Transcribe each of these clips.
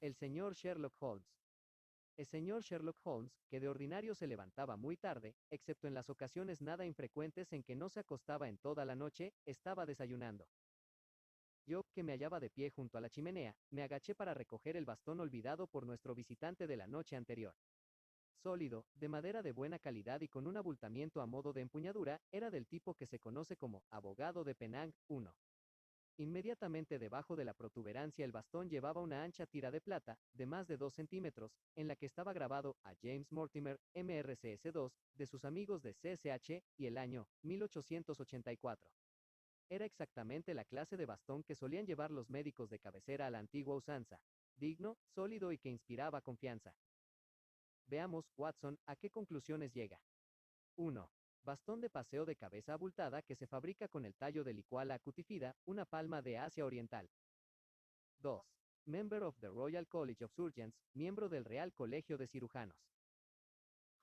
El señor Sherlock Holmes. El señor Sherlock Holmes, que de ordinario se levantaba muy tarde, excepto en las ocasiones nada infrecuentes en que no se acostaba en toda la noche, estaba desayunando. Yo, que me hallaba de pie junto a la chimenea, me agaché para recoger el bastón olvidado por nuestro visitante de la noche anterior. Sólido, de madera de buena calidad y con un abultamiento a modo de empuñadura, era del tipo que se conoce como abogado de Penang 1. Inmediatamente debajo de la protuberancia el bastón llevaba una ancha tira de plata, de más de 2 centímetros, en la que estaba grabado a James Mortimer, MRCS2, de sus amigos de CSH, y el año 1884. Era exactamente la clase de bastón que solían llevar los médicos de cabecera a la antigua usanza, digno, sólido y que inspiraba confianza. Veamos, Watson, a qué conclusiones llega. 1. Bastón de paseo de cabeza abultada que se fabrica con el tallo de Licuala acutifida, una palma de Asia Oriental. 2. Member of the Royal College of Surgeons, miembro del Real Colegio de Cirujanos.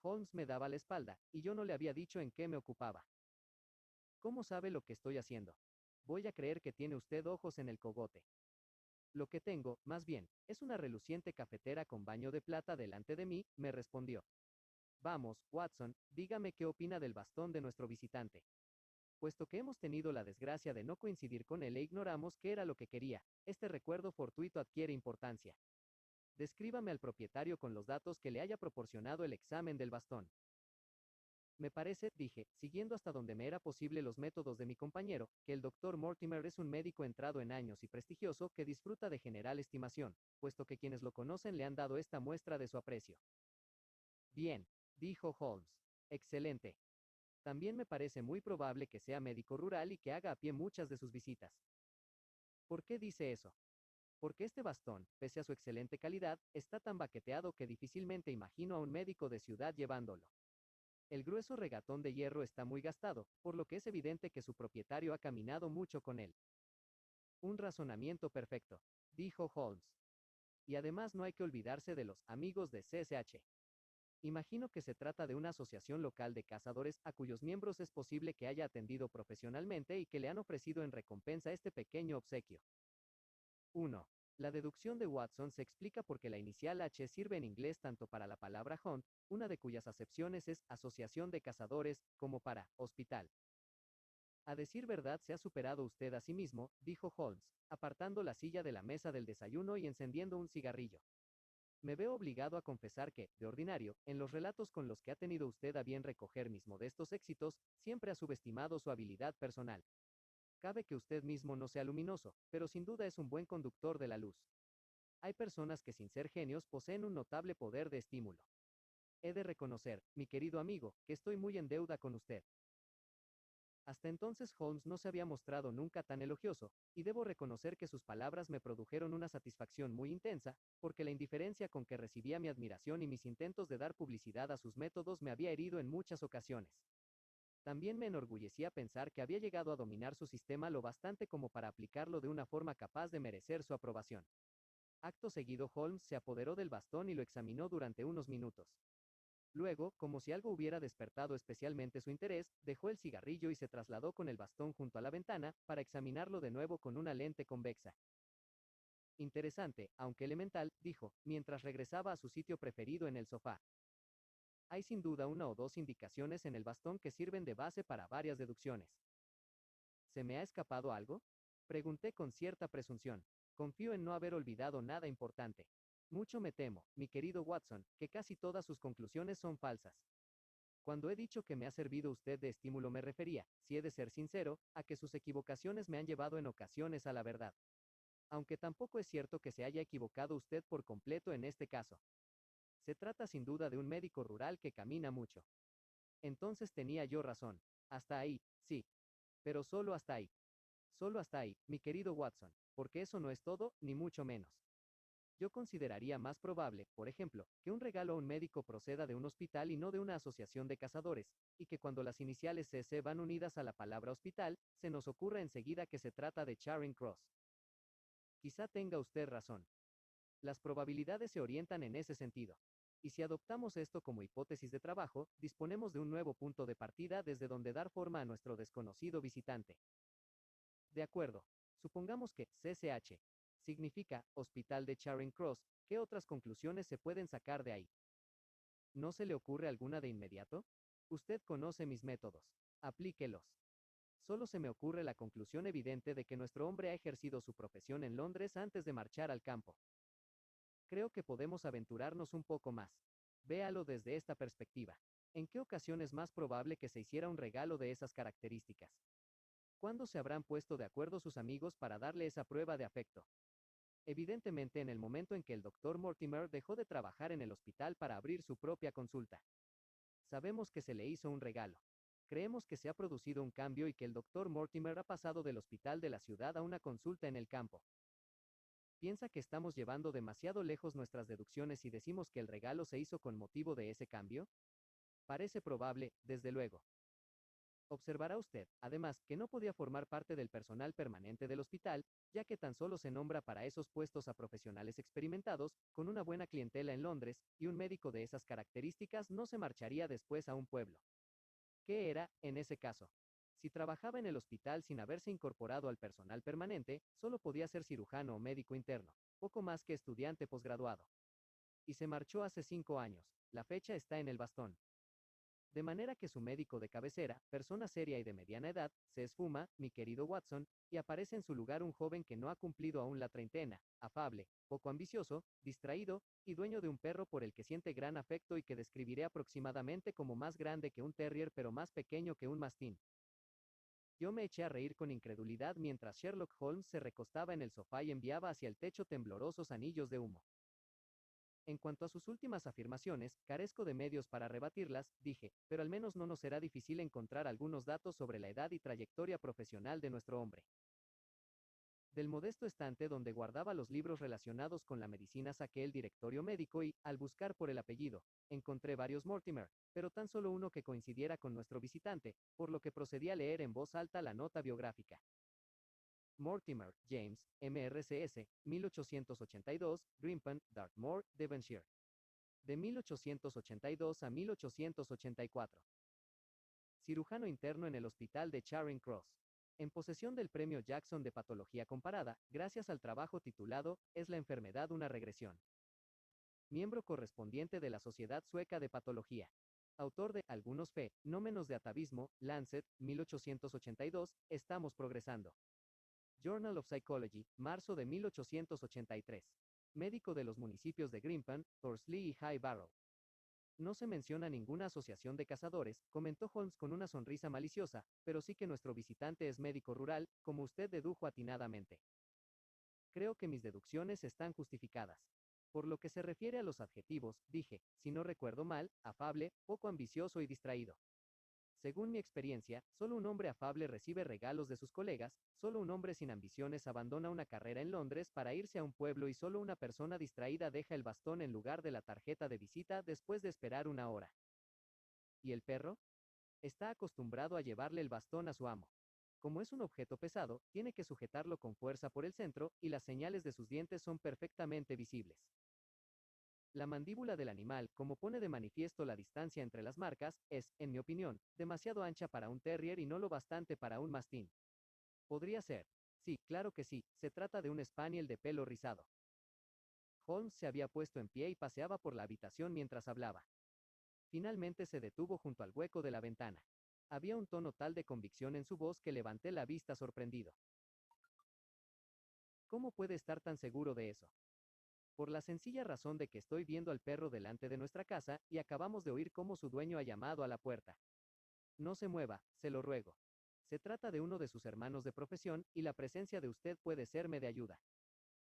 Holmes me daba la espalda, y yo no le había dicho en qué me ocupaba. ¿Cómo sabe lo que estoy haciendo? Voy a creer que tiene usted ojos en el cogote. Lo que tengo, más bien, es una reluciente cafetera con baño de plata delante de mí, me respondió. Vamos, Watson, dígame qué opina del bastón de nuestro visitante. Puesto que hemos tenido la desgracia de no coincidir con él e ignoramos qué era lo que quería, este recuerdo fortuito adquiere importancia. Descríbame al propietario con los datos que le haya proporcionado el examen del bastón. Me parece, dije, siguiendo hasta donde me era posible los métodos de mi compañero, que el doctor Mortimer es un médico entrado en años y prestigioso que disfruta de general estimación, puesto que quienes lo conocen le han dado esta muestra de su aprecio. Bien, dijo Holmes. Excelente. También me parece muy probable que sea médico rural y que haga a pie muchas de sus visitas. ¿Por qué dice eso? Porque este bastón, pese a su excelente calidad, está tan baqueteado que difícilmente imagino a un médico de ciudad llevándolo. El grueso regatón de hierro está muy gastado, por lo que es evidente que su propietario ha caminado mucho con él. Un razonamiento perfecto, dijo Holmes. Y además no hay que olvidarse de los amigos de CSH. Imagino que se trata de una asociación local de cazadores a cuyos miembros es posible que haya atendido profesionalmente y que le han ofrecido en recompensa este pequeño obsequio. 1. La deducción de Watson se explica porque la inicial H sirve en inglés tanto para la palabra hunt, una de cuyas acepciones es asociación de cazadores, como para hospital. A decir verdad se ha superado usted a sí mismo, dijo Holmes, apartando la silla de la mesa del desayuno y encendiendo un cigarrillo. Me veo obligado a confesar que, de ordinario, en los relatos con los que ha tenido usted a bien recoger mis modestos éxitos, siempre ha subestimado su habilidad personal. Cabe que usted mismo no sea luminoso, pero sin duda es un buen conductor de la luz. Hay personas que sin ser genios poseen un notable poder de estímulo. He de reconocer, mi querido amigo, que estoy muy en deuda con usted. Hasta entonces Holmes no se había mostrado nunca tan elogioso, y debo reconocer que sus palabras me produjeron una satisfacción muy intensa, porque la indiferencia con que recibía mi admiración y mis intentos de dar publicidad a sus métodos me había herido en muchas ocasiones. También me enorgullecía pensar que había llegado a dominar su sistema lo bastante como para aplicarlo de una forma capaz de merecer su aprobación. Acto seguido Holmes se apoderó del bastón y lo examinó durante unos minutos. Luego, como si algo hubiera despertado especialmente su interés, dejó el cigarrillo y se trasladó con el bastón junto a la ventana, para examinarlo de nuevo con una lente convexa. Interesante, aunque elemental, dijo, mientras regresaba a su sitio preferido en el sofá. Hay sin duda una o dos indicaciones en el bastón que sirven de base para varias deducciones. ¿Se me ha escapado algo? Pregunté con cierta presunción. Confío en no haber olvidado nada importante. Mucho me temo, mi querido Watson, que casi todas sus conclusiones son falsas. Cuando he dicho que me ha servido usted de estímulo me refería, si he de ser sincero, a que sus equivocaciones me han llevado en ocasiones a la verdad. Aunque tampoco es cierto que se haya equivocado usted por completo en este caso. Se trata sin duda de un médico rural que camina mucho. Entonces tenía yo razón. Hasta ahí, sí. Pero solo hasta ahí. Solo hasta ahí, mi querido Watson, porque eso no es todo, ni mucho menos. Yo consideraría más probable, por ejemplo, que un regalo a un médico proceda de un hospital y no de una asociación de cazadores, y que cuando las iniciales CC van unidas a la palabra hospital, se nos ocurra enseguida que se trata de Charing Cross. Quizá tenga usted razón. Las probabilidades se orientan en ese sentido. Y si adoptamos esto como hipótesis de trabajo, disponemos de un nuevo punto de partida desde donde dar forma a nuestro desconocido visitante. De acuerdo. Supongamos que CCH Significa, Hospital de Charing Cross. ¿Qué otras conclusiones se pueden sacar de ahí? ¿No se le ocurre alguna de inmediato? Usted conoce mis métodos. Aplíquelos. Solo se me ocurre la conclusión evidente de que nuestro hombre ha ejercido su profesión en Londres antes de marchar al campo. Creo que podemos aventurarnos un poco más. Véalo desde esta perspectiva. ¿En qué ocasión es más probable que se hiciera un regalo de esas características? ¿Cuándo se habrán puesto de acuerdo sus amigos para darle esa prueba de afecto? Evidentemente en el momento en que el doctor Mortimer dejó de trabajar en el hospital para abrir su propia consulta. Sabemos que se le hizo un regalo. Creemos que se ha producido un cambio y que el doctor Mortimer ha pasado del hospital de la ciudad a una consulta en el campo. ¿Piensa que estamos llevando demasiado lejos nuestras deducciones si decimos que el regalo se hizo con motivo de ese cambio? Parece probable, desde luego. Observará usted, además, que no podía formar parte del personal permanente del hospital, ya que tan solo se nombra para esos puestos a profesionales experimentados, con una buena clientela en Londres, y un médico de esas características no se marcharía después a un pueblo. ¿Qué era, en ese caso? Si trabajaba en el hospital sin haberse incorporado al personal permanente, solo podía ser cirujano o médico interno, poco más que estudiante posgraduado. Y se marchó hace 5 años. La fecha está en el bastón. De manera que su médico de cabecera, persona seria y de mediana edad, se esfuma, mi querido Watson, y aparece en su lugar un joven que no ha cumplido aún la treintena, afable, poco ambicioso, distraído, y dueño de un perro por el que siente gran afecto y que describiré aproximadamente como más grande que un terrier pero más pequeño que un mastín. Yo me eché a reír con incredulidad mientras Sherlock Holmes se recostaba en el sofá y enviaba hacia el techo temblorosos anillos de humo. En cuanto a sus últimas afirmaciones, carezco de medios para rebatirlas, dije, pero al menos no nos será difícil encontrar algunos datos sobre la edad y trayectoria profesional de nuestro hombre. Del modesto estante donde guardaba los libros relacionados con la medicina saqué el directorio médico y, al buscar por el apellido, encontré varios Mortimer, pero tan solo uno que coincidiera con nuestro visitante, por lo que procedí a leer en voz alta la nota biográfica. Mortimer, James, MRCS, 1882, Grimpen, Dartmoor, Devonshire. De 1882 a 1884. Cirujano interno en el hospital de Charing Cross. En posesión del premio Jackson de Patología Comparada, gracias al trabajo titulado ¿Es la enfermedad una regresión? Miembro correspondiente de la Sociedad Sueca de Patología. Autor de Algunos fe, no menos de atavismo, Lancet, 1882, Estamos progresando. Journal of Psychology, marzo de 1883. Médico de los municipios de Grimpen, Thorsley y High Barrow. No se menciona ninguna asociación de cazadores, comentó Holmes con una sonrisa maliciosa, pero sí que nuestro visitante es médico rural, como usted dedujo atinadamente. Creo que mis deducciones están justificadas. Por lo que se refiere a los adjetivos, dije, si no recuerdo mal, afable, poco ambicioso y distraído. Según mi experiencia, solo un hombre afable recibe regalos de sus colegas, solo un hombre sin ambiciones abandona una carrera en Londres para irse a un pueblo y solo una persona distraída deja el bastón en lugar de la tarjeta de visita después de esperar una hora. ¿Y el perro? Está acostumbrado a llevarle el bastón a su amo. Como es un objeto pesado, tiene que sujetarlo con fuerza por el centro, y las señales de sus dientes son perfectamente visibles. La mandíbula del animal, como pone de manifiesto la distancia entre las marcas, es, en mi opinión, demasiado ancha para un terrier y no lo bastante para un mastín. Podría ser. Sí, claro que sí, se trata de un spaniel de pelo rizado. Holmes se había puesto en pie y paseaba por la habitación mientras hablaba. Finalmente se detuvo junto al hueco de la ventana. Había un tono tal de convicción en su voz que levanté la vista sorprendido. ¿Cómo puede estar tan seguro de eso? Por la sencilla razón de que estoy viendo al perro delante de nuestra casa, y acabamos de oír cómo su dueño ha llamado a la puerta. No se mueva, se lo ruego. Se trata de uno de sus hermanos de profesión, y la presencia de usted puede serme de ayuda.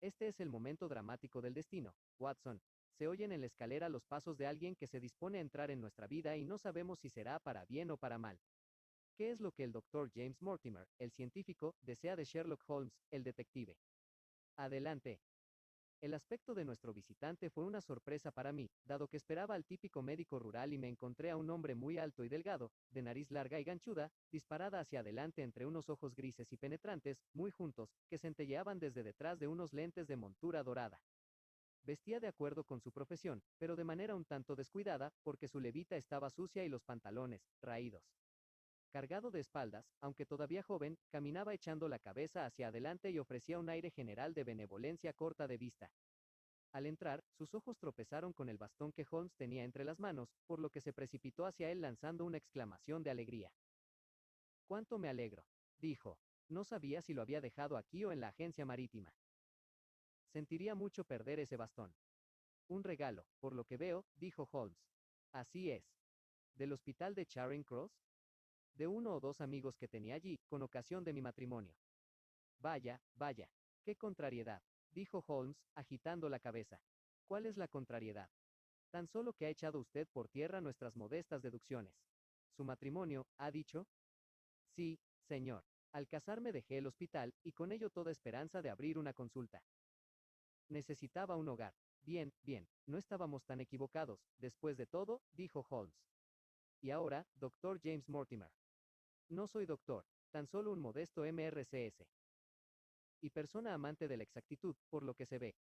Este es el momento dramático del destino, Watson. Se oyen en la escalera los pasos de alguien que se dispone a entrar en nuestra vida y no sabemos si será para bien o para mal. ¿Qué es lo que el doctor James Mortimer, el científico, desea de Sherlock Holmes, el detective? Adelante. El aspecto de nuestro visitante fue una sorpresa para mí, dado que esperaba al típico médico rural y me encontré a un hombre muy alto y delgado, de nariz larga y ganchuda, disparada hacia adelante entre unos ojos grises y penetrantes, muy juntos, que centelleaban desde detrás de unos lentes de montura dorada. Vestía de acuerdo con su profesión, pero de manera un tanto descuidada, porque su levita estaba sucia y los pantalones, raídos. Cargado de espaldas, aunque todavía joven, caminaba echando la cabeza hacia adelante y ofrecía un aire general de benevolencia corta de vista. Al entrar, sus ojos tropezaron con el bastón que Holmes tenía entre las manos, por lo que se precipitó hacia él lanzando una exclamación de alegría. «¡Cuánto me alegro!», dijo. No sabía si lo había dejado aquí o en la agencia marítima. Sentiría mucho perder ese bastón. Un regalo, por lo que veo, dijo Holmes. Así es. ¿Del hospital de Charing Cross? De uno o dos amigos que tenía allí, con ocasión de mi matrimonio. Vaya, vaya. ¡Qué contrariedad!, dijo Holmes, agitando la cabeza. ¿Cuál es la contrariedad? Tan solo que ha echado usted por tierra nuestras modestas deducciones. ¿Su matrimonio, ha dicho? Sí, señor. Al casarme dejé el hospital, y con ello toda esperanza de abrir una consulta. Necesitaba un hogar. Bien, bien, no estábamos tan equivocados, después de todo, dijo Holmes. Y ahora, doctor James Mortimer. No soy doctor, tan solo un modesto MRCS. Y persona amante de la exactitud, por lo que se ve.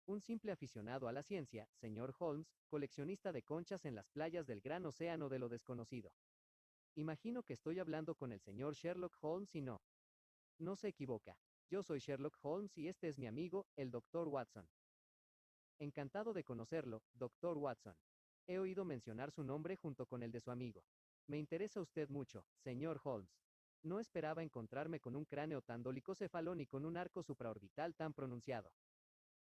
Un simple aficionado a la ciencia, señor Holmes, coleccionista de conchas en las playas del gran océano de lo desconocido. Imagino que estoy hablando con el señor Sherlock Holmes y no. No se equivoca. Yo soy Sherlock Holmes y este es mi amigo, el doctor Watson. Encantado de conocerlo, doctor Watson. He oído mencionar su nombre junto con el de su amigo. Me interesa usted mucho, señor Holmes. No esperaba encontrarme con un cráneo tan dolicocéfalo ni con un arco supraorbital tan pronunciado.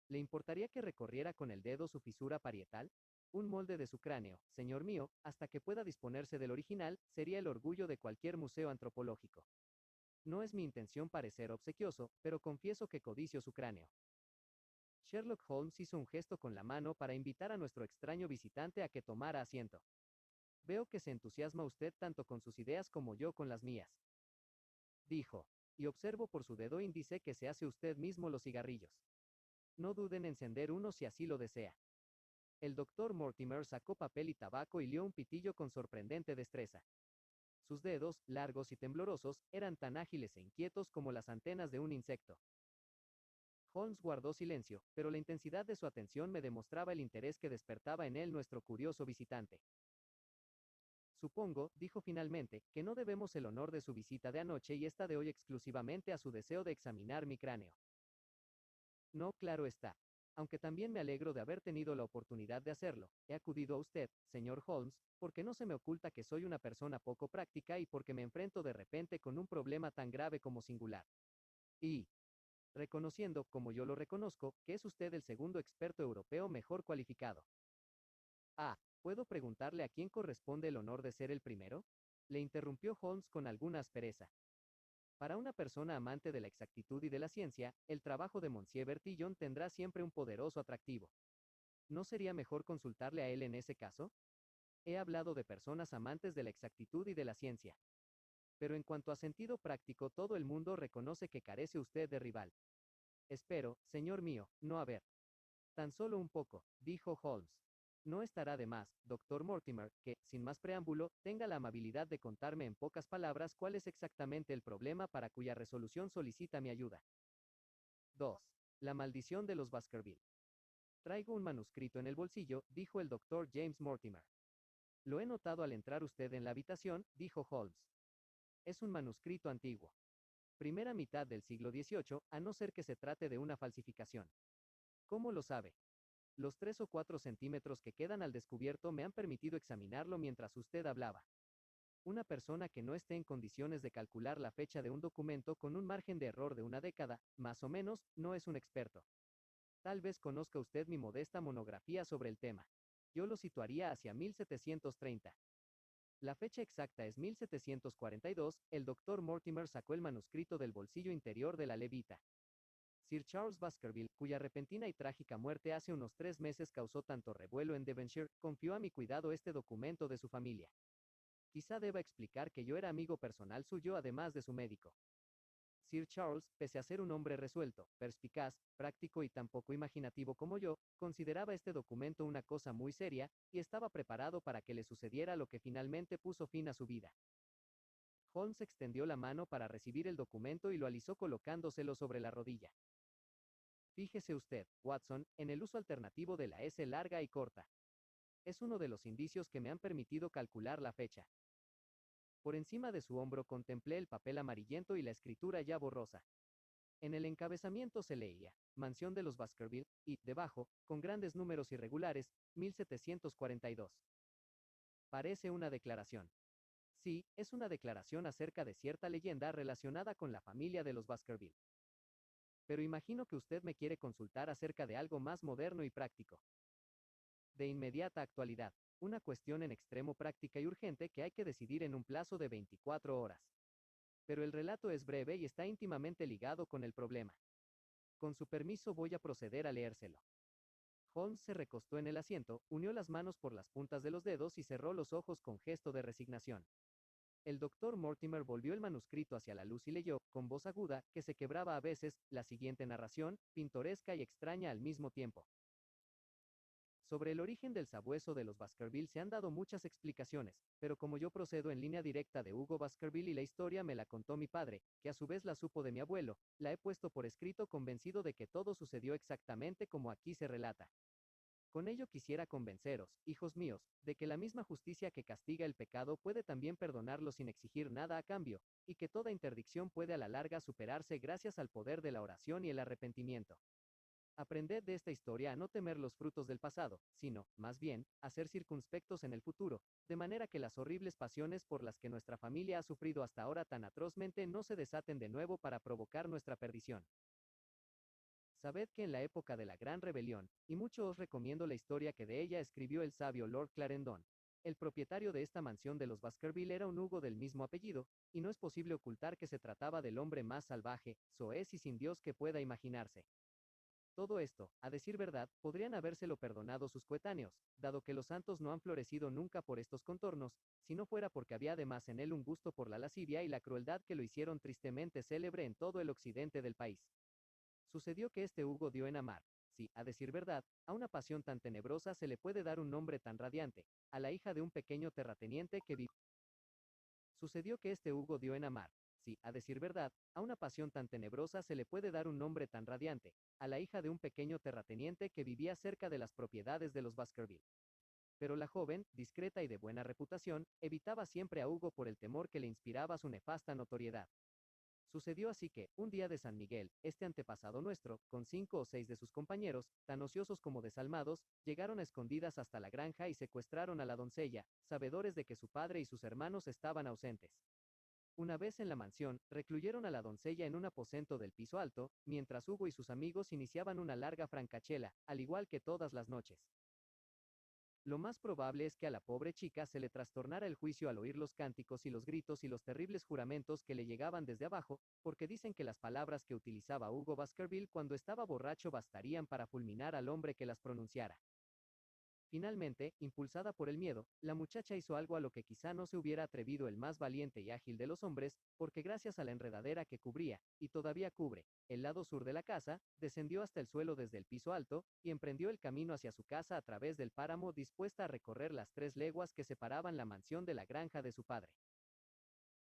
¿Le importaría que recorriera con el dedo su fisura parietal? Un molde de su cráneo, señor mío, hasta que pueda disponerse del original, sería el orgullo de cualquier museo antropológico. No es mi intención parecer obsequioso, pero confieso que codicio su cráneo. Sherlock Holmes hizo un gesto con la mano para invitar a nuestro extraño visitante a que tomara asiento. Veo que se entusiasma usted tanto con sus ideas como yo con las mías. Dijo, y observo por su dedo índice que se hace usted mismo los cigarrillos. No duden en encender uno si así lo desea. El doctor Mortimer sacó papel y tabaco y lió un pitillo con sorprendente destreza. Sus dedos, largos y temblorosos, eran tan ágiles e inquietos como las antenas de un insecto. Holmes guardó silencio, pero la intensidad de su atención me demostraba el interés que despertaba en él nuestro curioso visitante. Supongo, dijo finalmente, que no debemos el honor de su visita de anoche y esta de hoy exclusivamente a su deseo de examinar mi cráneo. No, claro está. Aunque también me alegro de haber tenido la oportunidad de hacerlo, he acudido a usted, señor Holmes, porque no se me oculta que soy una persona poco práctica y porque me enfrento de repente con un problema tan grave como singular. Y, reconociendo, como yo lo reconozco, que es usted el segundo experto europeo mejor cualificado. Ah, ¿puedo preguntarle a quién corresponde el honor de ser el primero? Le interrumpió Holmes con alguna aspereza. Para una persona amante de la exactitud y de la ciencia, el trabajo de Monsieur Bertillon tendrá siempre un poderoso atractivo. ¿No sería mejor consultarle a él en ese caso? He hablado de personas amantes de la exactitud y de la ciencia. Pero en cuanto a sentido práctico, todo el mundo reconoce que carece usted de rival. Espero, señor mío, no haber. Tan solo un poco, dijo Holmes. No estará de más, doctor Mortimer, que, sin más preámbulo, tenga la amabilidad de contarme en pocas palabras cuál es exactamente el problema para cuya resolución solicita mi ayuda. 2. La maldición de los Baskerville. Traigo un manuscrito en el bolsillo, dijo el doctor James Mortimer. Lo he notado al entrar usted en la habitación, dijo Holmes. Es un manuscrito antiguo. Primera mitad del siglo XVIII, a no ser que se trate de una falsificación. ¿Cómo lo sabe? Los 3 o 4 centímetros que quedan al descubierto me han permitido examinarlo mientras usted hablaba. Una persona que no esté en condiciones de calcular la fecha de un documento con un margen de error de una década, más o menos, no es un experto. Tal vez conozca usted mi modesta monografía sobre el tema. Yo lo situaría hacia 1730. La fecha exacta es 1742, el doctor Mortimer sacó el manuscrito del bolsillo interior de la levita. Sir Charles Baskerville, cuya repentina y trágica muerte hace unos 3 meses causó tanto revuelo en Devonshire, confió a mi cuidado este documento de su familia. Quizá deba explicar que yo era amigo personal suyo además de su médico. Sir Charles, pese a ser un hombre resuelto, perspicaz, práctico y tan poco imaginativo como yo, consideraba este documento una cosa muy seria, y estaba preparado para que le sucediera lo que finalmente puso fin a su vida. Holmes extendió la mano para recibir el documento y lo alisó colocándoselo sobre la rodilla. Fíjese usted, Watson, en el uso alternativo de la S larga y corta. Es uno de los indicios que me han permitido calcular la fecha. Por encima de su hombro contemplé el papel amarillento y la escritura ya borrosa. En el encabezamiento se leía, Mansión de los Baskerville, y, debajo, con grandes números irregulares, 1742. Parece una declaración. Sí, es una declaración acerca de cierta leyenda relacionada con la familia de los Baskerville. Pero imagino que usted me quiere consultar acerca de algo más moderno y práctico. De inmediata actualidad, una cuestión en extremo práctica y urgente que hay que decidir en un plazo de 24 horas. Pero el relato es breve y está íntimamente ligado con el problema. Con su permiso voy a proceder a leérselo. Holmes se recostó en el asiento, unió las manos por las puntas de los dedos y cerró los ojos con gesto de resignación. El doctor Mortimer volvió el manuscrito hacia la luz y leyó, con voz aguda, que se quebraba a veces, la siguiente narración, pintoresca y extraña al mismo tiempo. Sobre el origen del sabueso de los Baskerville se han dado muchas explicaciones, pero como yo procedo en línea directa de Hugo Baskerville y la historia me la contó mi padre, que a su vez la supo de mi abuelo, la he puesto por escrito convencido de que todo sucedió exactamente como aquí se relata. Con ello quisiera convenceros, hijos míos, de que la misma justicia que castiga el pecado puede también perdonarlo sin exigir nada a cambio, y que toda interdicción puede a la larga superarse gracias al poder de la oración y el arrepentimiento. Aprended de esta historia a no temer los frutos del pasado, sino, más bien, a ser circunspectos en el futuro, de manera que las horribles pasiones por las que nuestra familia ha sufrido hasta ahora tan atrozmente no se desaten de nuevo para provocar nuestra perdición. Sabed que en la época de la Gran Rebelión, y mucho os recomiendo la historia que de ella escribió el sabio Lord Clarendon, el propietario de esta mansión de los Baskerville era un Hugo del mismo apellido, y no es posible ocultar que se trataba del hombre más salvaje, soez y sin Dios que pueda imaginarse. Todo esto, a decir verdad, podrían habérselo perdonado sus coetáneos, dado que los santos no han florecido nunca por estos contornos, si no fuera porque había además en él un gusto por la lascivia y la crueldad que lo hicieron tristemente célebre en todo el occidente del país. Sucedió que este Hugo dio en amar, sí, a decir verdad, a una pasión tan tenebrosa se le puede dar un nombre tan radiante, a la hija de un pequeño terrateniente que vivía. Sucedió que este Hugo dio en amar, sí, a decir verdad, a una pasión tan tenebrosa se le puede dar un nombre tan radiante, a la hija de un pequeño terrateniente que vivía cerca de las propiedades de los Baskerville. Pero la joven, discreta y de buena reputación, evitaba siempre a Hugo por el temor que le inspiraba su nefasta notoriedad. Sucedió así que, un día de San Miguel, este antepasado nuestro, con 5 o 6 de sus compañeros, tan ociosos como desalmados, llegaron a escondidas hasta la granja y secuestraron a la doncella, sabedores de que su padre y sus hermanos estaban ausentes. Una vez en la mansión, recluyeron a la doncella en un aposento del piso alto, mientras Hugo y sus amigos iniciaban una larga francachela, al igual que todas las noches. Lo más probable es que a la pobre chica se le trastornara el juicio al oír los cánticos y los gritos y los terribles juramentos que le llegaban desde abajo, porque dicen que las palabras que utilizaba Hugo Baskerville cuando estaba borracho bastarían para fulminar al hombre que las pronunciara. Finalmente, impulsada por el miedo, la muchacha hizo algo a lo que quizá no se hubiera atrevido el más valiente y ágil de los hombres, porque gracias a la enredadera que cubría, y todavía cubre, el lado sur de la casa, descendió hasta el suelo desde el piso alto, y emprendió el camino hacia su casa a través del páramo dispuesta a recorrer las 3 leguas que separaban la mansión de la granja de su padre.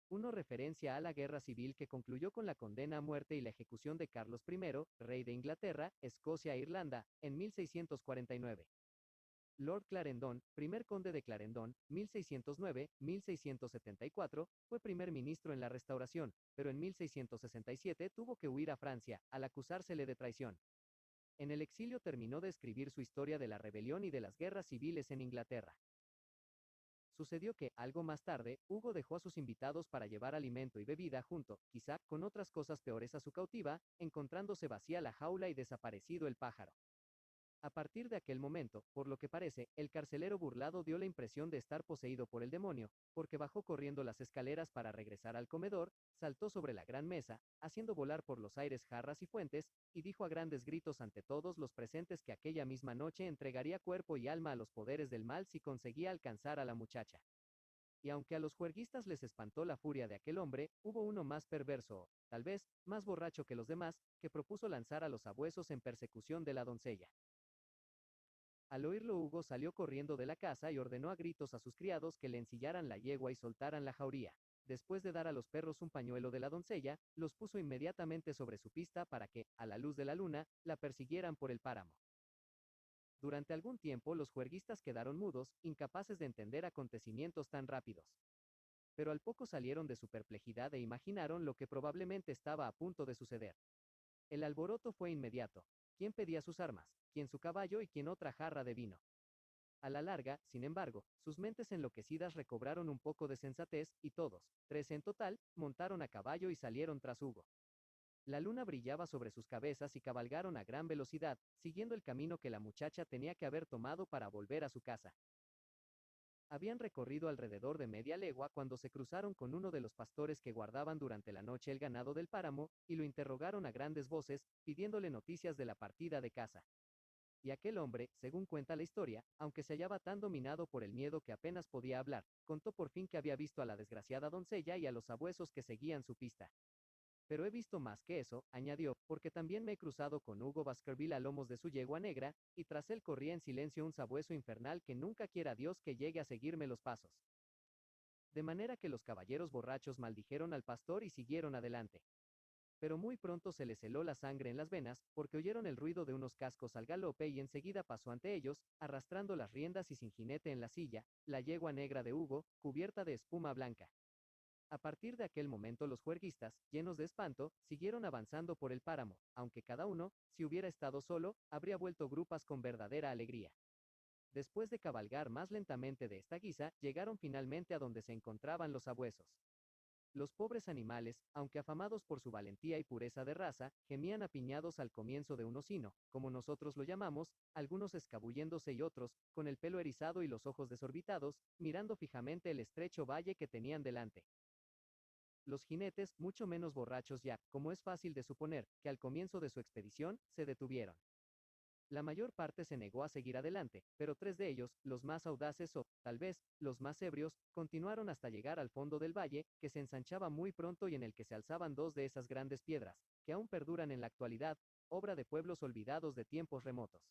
Uno referencia a la guerra civil que concluyó con la condena a muerte y la ejecución de Carlos I, rey de Inglaterra, Escocia e Irlanda, en 1649. Lord Clarendon, primer conde de Clarendon, 1609-1674, fue primer ministro en la Restauración, pero en 1667 tuvo que huir a Francia, al acusársele de traición. En el exilio terminó de escribir su historia de la rebelión y de las guerras civiles en Inglaterra. Sucedió que, algo más tarde, Hugo dejó a sus invitados para llevar alimento y bebida junto, quizá, con otras cosas peores a su cautiva, encontrándose vacía la jaula y desaparecido el pájaro. A partir de aquel momento, por lo que parece, el carcelero burlado dio la impresión de estar poseído por el demonio, porque bajó corriendo las escaleras para regresar al comedor, saltó sobre la gran mesa, haciendo volar por los aires jarras y fuentes, y dijo a grandes gritos ante todos los presentes que aquella misma noche entregaría cuerpo y alma a los poderes del mal si conseguía alcanzar a la muchacha. Y aunque a los juerguistas les espantó la furia de aquel hombre, hubo uno más perverso, tal vez, más borracho que los demás, que propuso lanzar a los sabuesos en persecución de la doncella. Al oírlo Hugo salió corriendo de la casa y ordenó a gritos a sus criados que le ensillaran la yegua y soltaran la jauría. Después de dar a los perros un pañuelo de la doncella, los puso inmediatamente sobre su pista para que, a la luz de la luna, la persiguieran por el páramo. Durante algún tiempo los juerguistas quedaron mudos, incapaces de entender acontecimientos tan rápidos. pero al poco salieron de su perplejidad e imaginaron lo que probablemente estaba a punto de suceder. El alboroto fue inmediato. ¿Quién pedía sus armas? ¿Quién su caballo y quién otra jarra de vino? A la larga, sin embargo, sus mentes enloquecidas recobraron un poco de sensatez, y todos, 3 en total, montaron a caballo y salieron tras Hugo. La luna brillaba sobre sus cabezas y cabalgaron a gran velocidad, siguiendo el camino que la muchacha tenía que haber tomado para volver a su casa. Habían recorrido alrededor de media legua cuando se cruzaron con uno de los pastores que guardaban durante la noche el ganado del páramo, y lo interrogaron a grandes voces, pidiéndole noticias de la partida de caza. Y aquel hombre, según cuenta la historia, aunque se hallaba tan dominado por el miedo que apenas podía hablar, contó por fin que había visto a la desgraciada doncella y a los sabuesos que seguían su pista. Pero he visto más que eso, añadió, porque también me he cruzado con Hugo Baskerville a lomos de su yegua negra, y tras él corría en silencio un sabueso infernal que nunca quiera Dios que llegue a seguirme los pasos. De manera que los caballeros borrachos maldijeron al pastor y siguieron adelante. Pero muy pronto se les heló la sangre en las venas, porque oyeron el ruido de unos cascos al galope y enseguida pasó ante ellos, arrastrando las riendas y sin jinete en la silla, la yegua negra de Hugo, cubierta de espuma blanca. A partir de aquel momento los juerguistas, llenos de espanto, siguieron avanzando por el páramo, aunque cada uno, si hubiera estado solo, habría vuelto grupas con verdadera alegría. Después de cabalgar más lentamente de esta guisa, llegaron finalmente a donde se encontraban los sabuesos. Los pobres animales, aunque afamados por su valentía y pureza de raza, gemían apiñados al comienzo de un hocino, como nosotros lo llamamos, algunos escabulléndose y otros, con el pelo erizado y los ojos desorbitados, mirando fijamente el estrecho valle que tenían delante. Los jinetes, mucho menos borrachos ya, como es fácil de suponer, que al comienzo de su expedición, se detuvieron. La mayor parte se negó a seguir adelante, pero 3 de ellos, los más audaces o, tal vez, los más ebrios, continuaron hasta llegar al fondo del valle, que se ensanchaba muy pronto y en el que se alzaban 2 de esas grandes piedras, que aún perduran en la actualidad, obra de pueblos olvidados de tiempos remotos.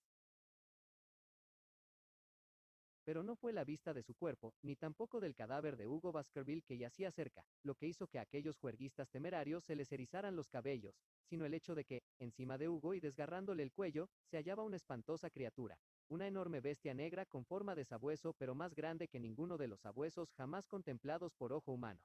Pero no fue la vista de su cuerpo, ni tampoco del cadáver de Hugo Baskerville que yacía cerca, lo que hizo que a aquellos juerguistas temerarios se les erizaran los cabellos, sino el hecho de que, encima de Hugo y desgarrándole el cuello, se hallaba una espantosa criatura, una enorme bestia negra con forma de sabueso pero más grande que ninguno de los sabuesos jamás contemplados por ojo humano.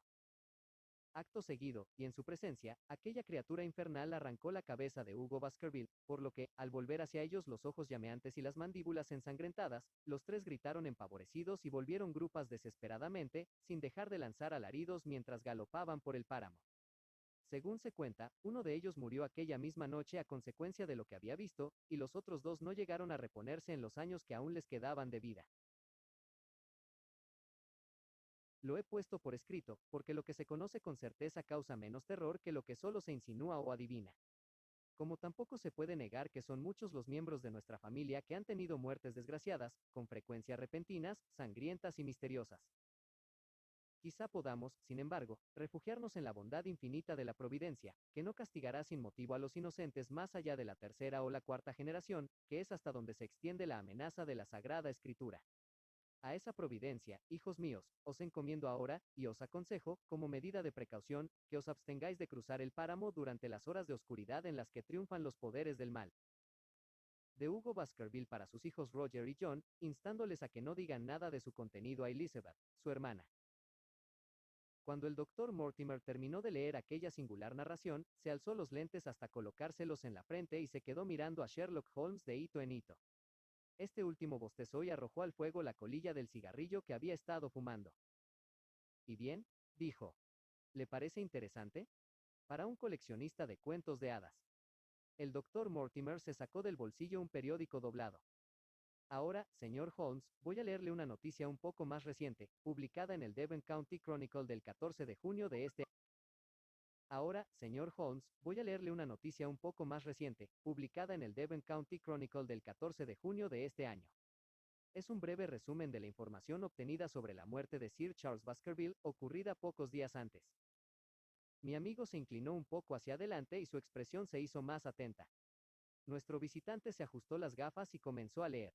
Acto seguido, y en su presencia, aquella criatura infernal arrancó la cabeza de Hugo Baskerville, por lo que, al volver hacia ellos los ojos llameantes y las mandíbulas ensangrentadas, los 3 gritaron empavorecidos y volvieron grupas desesperadamente, sin dejar de lanzar alaridos mientras galopaban por el páramo. Según se cuenta, uno de ellos murió aquella misma noche a consecuencia de lo que había visto, y los otros 2 no llegaron a reponerse en los años que aún les quedaban de vida. Lo he puesto por escrito, porque lo que se conoce con certeza causa menos terror que lo que solo se insinúa o adivina. Como tampoco se puede negar que son muchos los miembros de nuestra familia que han tenido muertes desgraciadas, con frecuencia repentinas, sangrientas y misteriosas. Quizá podamos, sin embargo, refugiarnos en la bondad infinita de la providencia, que no castigará sin motivo a los inocentes más allá de la tercera o la cuarta generación, que es hasta donde se extiende la amenaza de la Sagrada Escritura. A esa providencia, hijos míos, os encomiendo ahora, y os aconsejo, como medida de precaución, que os abstengáis de cruzar el páramo durante las horas de oscuridad en las que triunfan los poderes del mal. De Hugo Baskerville para sus hijos Roger y John, instándoles a que no digan nada de su contenido a Elizabeth, su hermana. Cuando el doctor Mortimer terminó de leer aquella singular narración, se alzó los lentes hasta colocárselos en la frente y se quedó mirando a Sherlock Holmes de hito en hito. Este último bostezó y arrojó al fuego la colilla del cigarrillo que había estado fumando. ¿Y bien?, dijo. ¿Le parece interesante? Para un coleccionista de cuentos de hadas. El doctor Mortimer se sacó del bolsillo un periódico doblado. Ahora, señor Holmes, voy a leerle una noticia un poco más reciente, publicada en el Devon County Chronicle del 14 de junio de este año. Ahora, señor Holmes, voy a leerle una noticia un poco más reciente, publicada en el Devon County Chronicle del 14 de junio de este año. Es un breve resumen de la información obtenida sobre la muerte de Sir Charles Baskerville, ocurrida pocos días antes. Mi amigo se inclinó un poco hacia adelante y su expresión se hizo más atenta. Nuestro visitante se ajustó las gafas y comenzó a leer.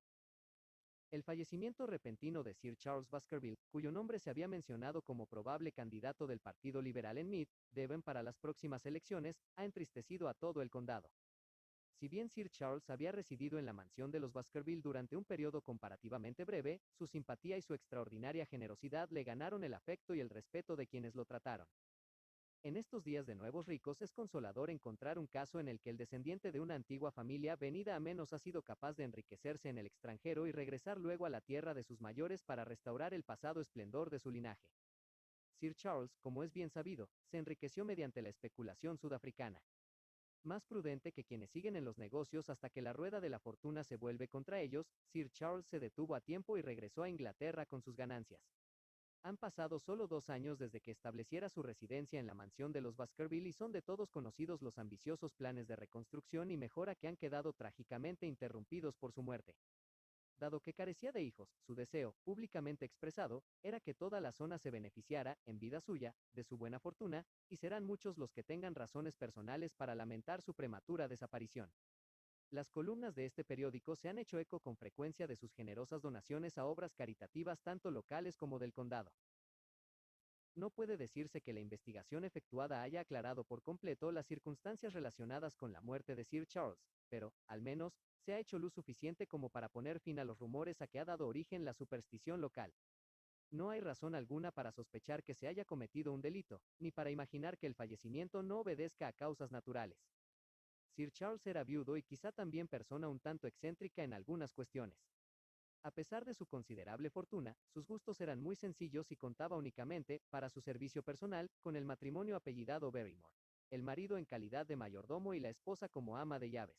El fallecimiento repentino de Sir Charles Baskerville, cuyo nombre se había mencionado como probable candidato del Partido Liberal en Meath, Devon para las próximas elecciones, ha entristecido a todo el condado. Si bien Sir Charles había residido en la mansión de los Baskerville durante un periodo comparativamente breve, su simpatía y su extraordinaria generosidad le ganaron el afecto y el respeto de quienes lo trataron. En estos días de nuevos ricos es consolador encontrar un caso en el que el descendiente de una antigua familia venida a menos ha sido capaz de enriquecerse en el extranjero y regresar luego a la tierra de sus mayores para restaurar el pasado esplendor de su linaje. Sir Charles, como es bien sabido, se enriqueció mediante la especulación sudafricana. Más prudente que quienes siguen en los negocios hasta que la rueda de la fortuna se vuelve contra ellos, Sir Charles se detuvo a tiempo y regresó a Inglaterra con sus ganancias. Han pasado solo 2 años desde que estableciera su residencia en la mansión de los Baskerville y son de todos conocidos los ambiciosos planes de reconstrucción y mejora que han quedado trágicamente interrumpidos por su muerte. Dado que carecía de hijos, su deseo, públicamente expresado, era que toda la zona se beneficiara, en vida suya, de su buena fortuna, y serán muchos los que tengan razones personales para lamentar su prematura desaparición. Las columnas de este periódico se han hecho eco con frecuencia de sus generosas donaciones a obras caritativas tanto locales como del condado. No puede decirse que la investigación efectuada haya aclarado por completo las circunstancias relacionadas con la muerte de Sir Charles, pero, al menos, se ha hecho luz suficiente como para poner fin a los rumores a que ha dado origen la superstición local. No hay razón alguna para sospechar que se haya cometido un delito, ni para imaginar que el fallecimiento no obedezca a causas naturales. Sir Charles era viudo y quizá también persona un tanto excéntrica en algunas cuestiones. A pesar de su considerable fortuna, sus gustos eran muy sencillos y contaba únicamente, para su servicio personal, con el matrimonio apellidado Barrymore, el marido en calidad de mayordomo y la esposa como ama de llaves.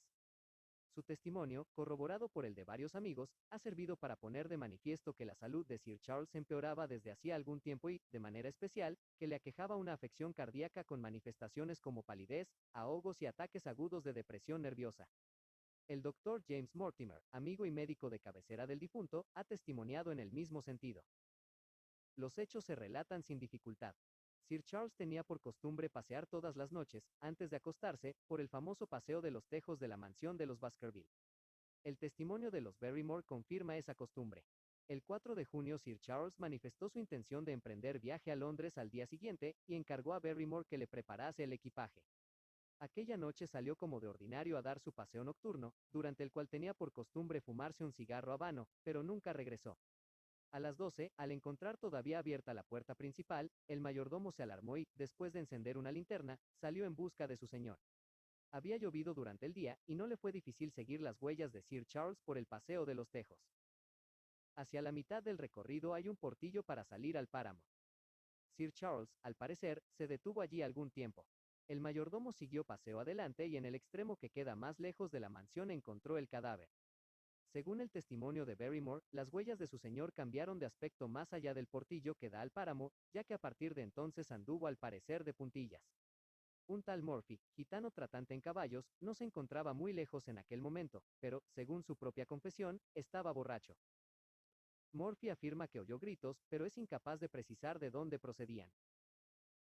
Su testimonio, corroborado por el de varios amigos, ha servido para poner de manifiesto que la salud de Sir Charles empeoraba desde hacía algún tiempo y, de manera especial, que le aquejaba una afección cardíaca con manifestaciones como palidez, ahogos y ataques agudos de depresión nerviosa. El doctor James Mortimer, amigo y médico de cabecera del difunto, ha testimoniado en el mismo sentido. Los hechos se relatan sin dificultad. Sir Charles tenía por costumbre pasear todas las noches, antes de acostarse, por el famoso paseo de los tejos de la mansión de los Baskerville. El testimonio de los Barrymore confirma esa costumbre. El 4 de junio Sir Charles manifestó su intención de emprender viaje a Londres al día siguiente y encargó a Barrymore que le preparase el equipaje. Aquella noche salió como de ordinario a dar su paseo nocturno, durante el cual tenía por costumbre fumarse un cigarro habano, pero nunca regresó. A las 12, al encontrar todavía abierta la puerta principal, el mayordomo se alarmó y, después de encender una linterna, salió en busca de su señor. Había llovido durante el día, y no le fue difícil seguir las huellas de Sir Charles por el paseo de los tejos. Hacia la mitad del recorrido hay un portillo para salir al páramo. Sir Charles, al parecer, se detuvo allí algún tiempo. El mayordomo siguió paseo adelante y en el extremo que queda más lejos de la mansión encontró el cadáver. Según el testimonio de Barrymore, las huellas de su señor cambiaron de aspecto más allá del portillo que da al páramo, ya que a partir de entonces anduvo al parecer de puntillas. Un tal Murphy, gitano tratante en caballos, no se encontraba muy lejos en aquel momento, pero, según su propia confesión, estaba borracho. Murphy afirma que oyó gritos, pero es incapaz de precisar de dónde procedían.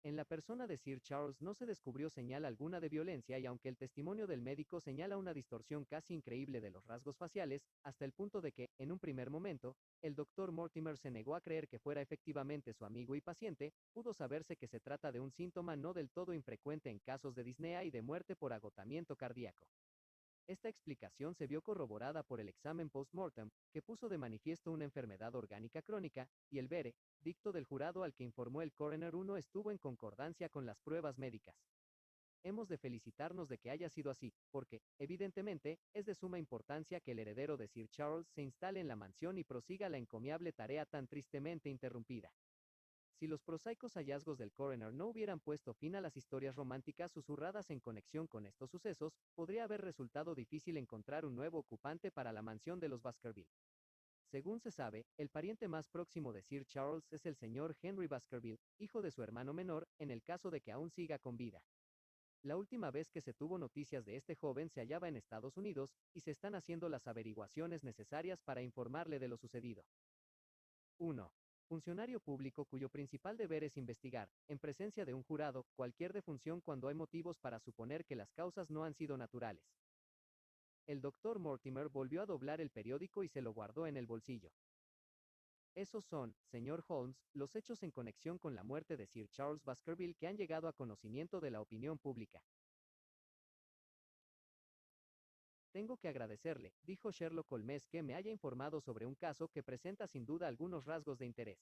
En la persona de Sir Charles no se descubrió señal alguna de violencia y aunque el testimonio del médico señala una distorsión casi increíble de los rasgos faciales, hasta el punto de que, en un primer momento, el doctor Mortimer se negó a creer que fuera efectivamente su amigo y paciente, pudo saberse que se trata de un síntoma no del todo infrecuente en casos de disnea y de muerte por agotamiento cardíaco. Esta explicación se vio corroborada por el examen post-mortem, que puso de manifiesto una enfermedad orgánica crónica, y el veredicto del jurado al que informó el coroner 1 estuvo en concordancia con las pruebas médicas. Hemos de felicitarnos de que haya sido así, porque, evidentemente, es de suma importancia que el heredero de Sir Charles se instale en la mansión y prosiga la encomiable tarea tan tristemente interrumpida. Si los prosaicos hallazgos del coroner no hubieran puesto fin a las historias románticas susurradas en conexión con estos sucesos, podría haber resultado difícil encontrar un nuevo ocupante para la mansión de los Baskerville. Según se sabe, el pariente más próximo de Sir Charles es el señor Henry Baskerville, hijo de su hermano menor, en el caso de que aún siga con vida. La última vez que se tuvo noticias de este joven se hallaba en Estados Unidos, y se están haciendo las averiguaciones necesarias para informarle de lo sucedido. 1. Funcionario público cuyo principal deber es investigar, en presencia de un jurado, cualquier defunción cuando hay motivos para suponer que las causas no han sido naturales. El doctor Mortimer volvió a doblar el periódico y se lo guardó en el bolsillo. Esos son, señor Holmes, los hechos en conexión con la muerte de Sir Charles Baskerville que han llegado a conocimiento de la opinión pública. Tengo que agradecerle, dijo Sherlock Holmes, que me haya informado sobre un caso que presenta sin duda algunos rasgos de interés.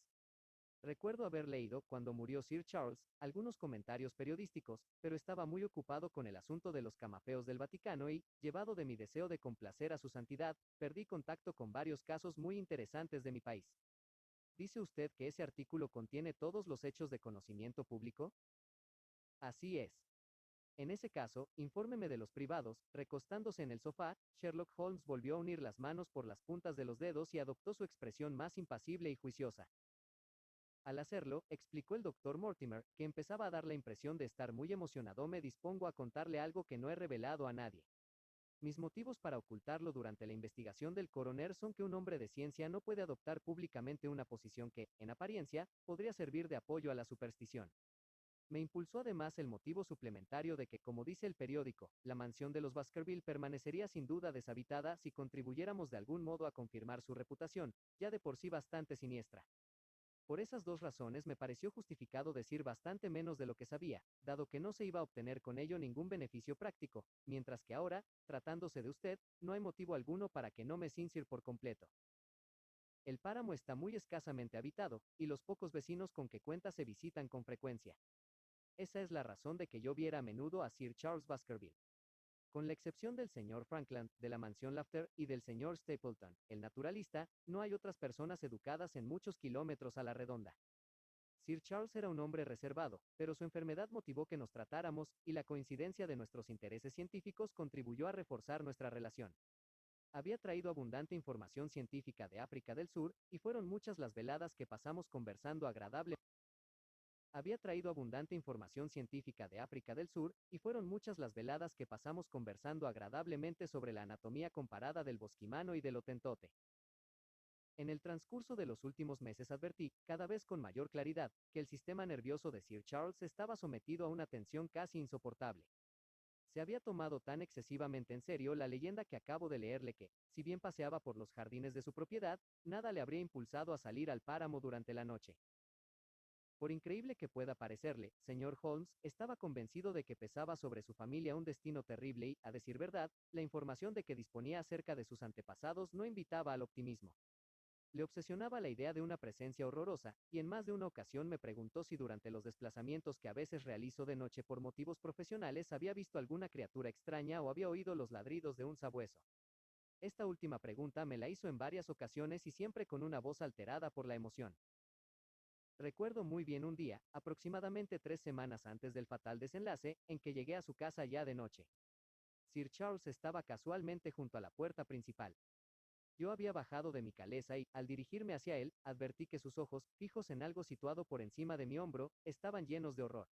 Recuerdo haber leído, cuando murió Sir Charles, algunos comentarios periodísticos, pero estaba muy ocupado con el asunto de los camafeos del Vaticano y, llevado de mi deseo de complacer a su santidad, perdí contacto con varios casos muy interesantes de mi país. ¿Dice usted que ese artículo contiene todos los hechos de conocimiento público? Así es. En ese caso, infórmeme de los privados. Recostándose en el sofá, Sherlock Holmes volvió a unir las manos por las puntas de los dedos y adoptó su expresión más impasible y juiciosa. Al hacerlo, explicó el doctor Mortimer, que empezaba a dar la impresión de estar muy emocionado. Me dispongo a contarle algo que no he revelado a nadie. Mis motivos para ocultarlo durante la investigación del coroner son que un hombre de ciencia no puede adoptar públicamente una posición que, en apariencia, podría servir de apoyo a la superstición. Me impulsó además el motivo suplementario de que, como dice el periódico, la mansión de los Baskerville permanecería sin duda deshabitada si contribuyéramos de algún modo a confirmar su reputación, ya de por sí bastante siniestra. Por esas dos razones me pareció justificado decir bastante menos de lo que sabía, dado que no se iba a obtener con ello ningún beneficio práctico, mientras que ahora, tratándose de usted, no hay motivo alguno para que no me cincir por completo. El páramo está muy escasamente habitado, y los pocos vecinos con que cuenta se visitan con frecuencia. Esa es la razón de que yo viera a menudo a Sir Charles Baskerville. Con la excepción del señor Frankland, de la mansión Lafter, y del señor Stapleton, el naturalista, no hay otras personas educadas en muchos kilómetros a la redonda. Sir Charles era un hombre reservado, pero su enfermedad motivó que nos tratáramos, y la coincidencia de nuestros intereses científicos contribuyó a reforzar nuestra relación. Había traído abundante información científica de África del Sur, y fueron muchas las veladas que pasamos conversando agradablemente. Había traído abundante información científica de África del Sur, y fueron muchas las veladas que pasamos conversando agradablemente sobre la anatomía comparada del bosquimano y del hotentote. En el transcurso de los últimos meses advertí, cada vez con mayor claridad, que el sistema nervioso de Sir Charles estaba sometido a una tensión casi insoportable. Se había tomado tan excesivamente en serio la leyenda que acabo de leerle que, si bien paseaba por los jardines de su propiedad, nada le habría impulsado a salir al páramo durante la noche. Por increíble que pueda parecerle, señor Holmes, estaba convencido de que pesaba sobre su familia un destino terrible y, a decir verdad, la información de que disponía acerca de sus antepasados no invitaba al optimismo. Le obsesionaba la idea de una presencia horrorosa, y en más de una ocasión me preguntó si durante los desplazamientos que a veces realizo de noche por motivos profesionales había visto alguna criatura extraña o había oído los ladridos de un sabueso. Esta última pregunta me la hizo en varias ocasiones y siempre con una voz alterada por la emoción. Recuerdo muy bien un día, aproximadamente 3 semanas antes del fatal desenlace, en que llegué a su casa ya de noche. Sir Charles estaba casualmente junto a la puerta principal. Yo había bajado de mi caleza y, al dirigirme hacia él, advertí que sus ojos, fijos en algo situado por encima de mi hombro, estaban llenos de horror.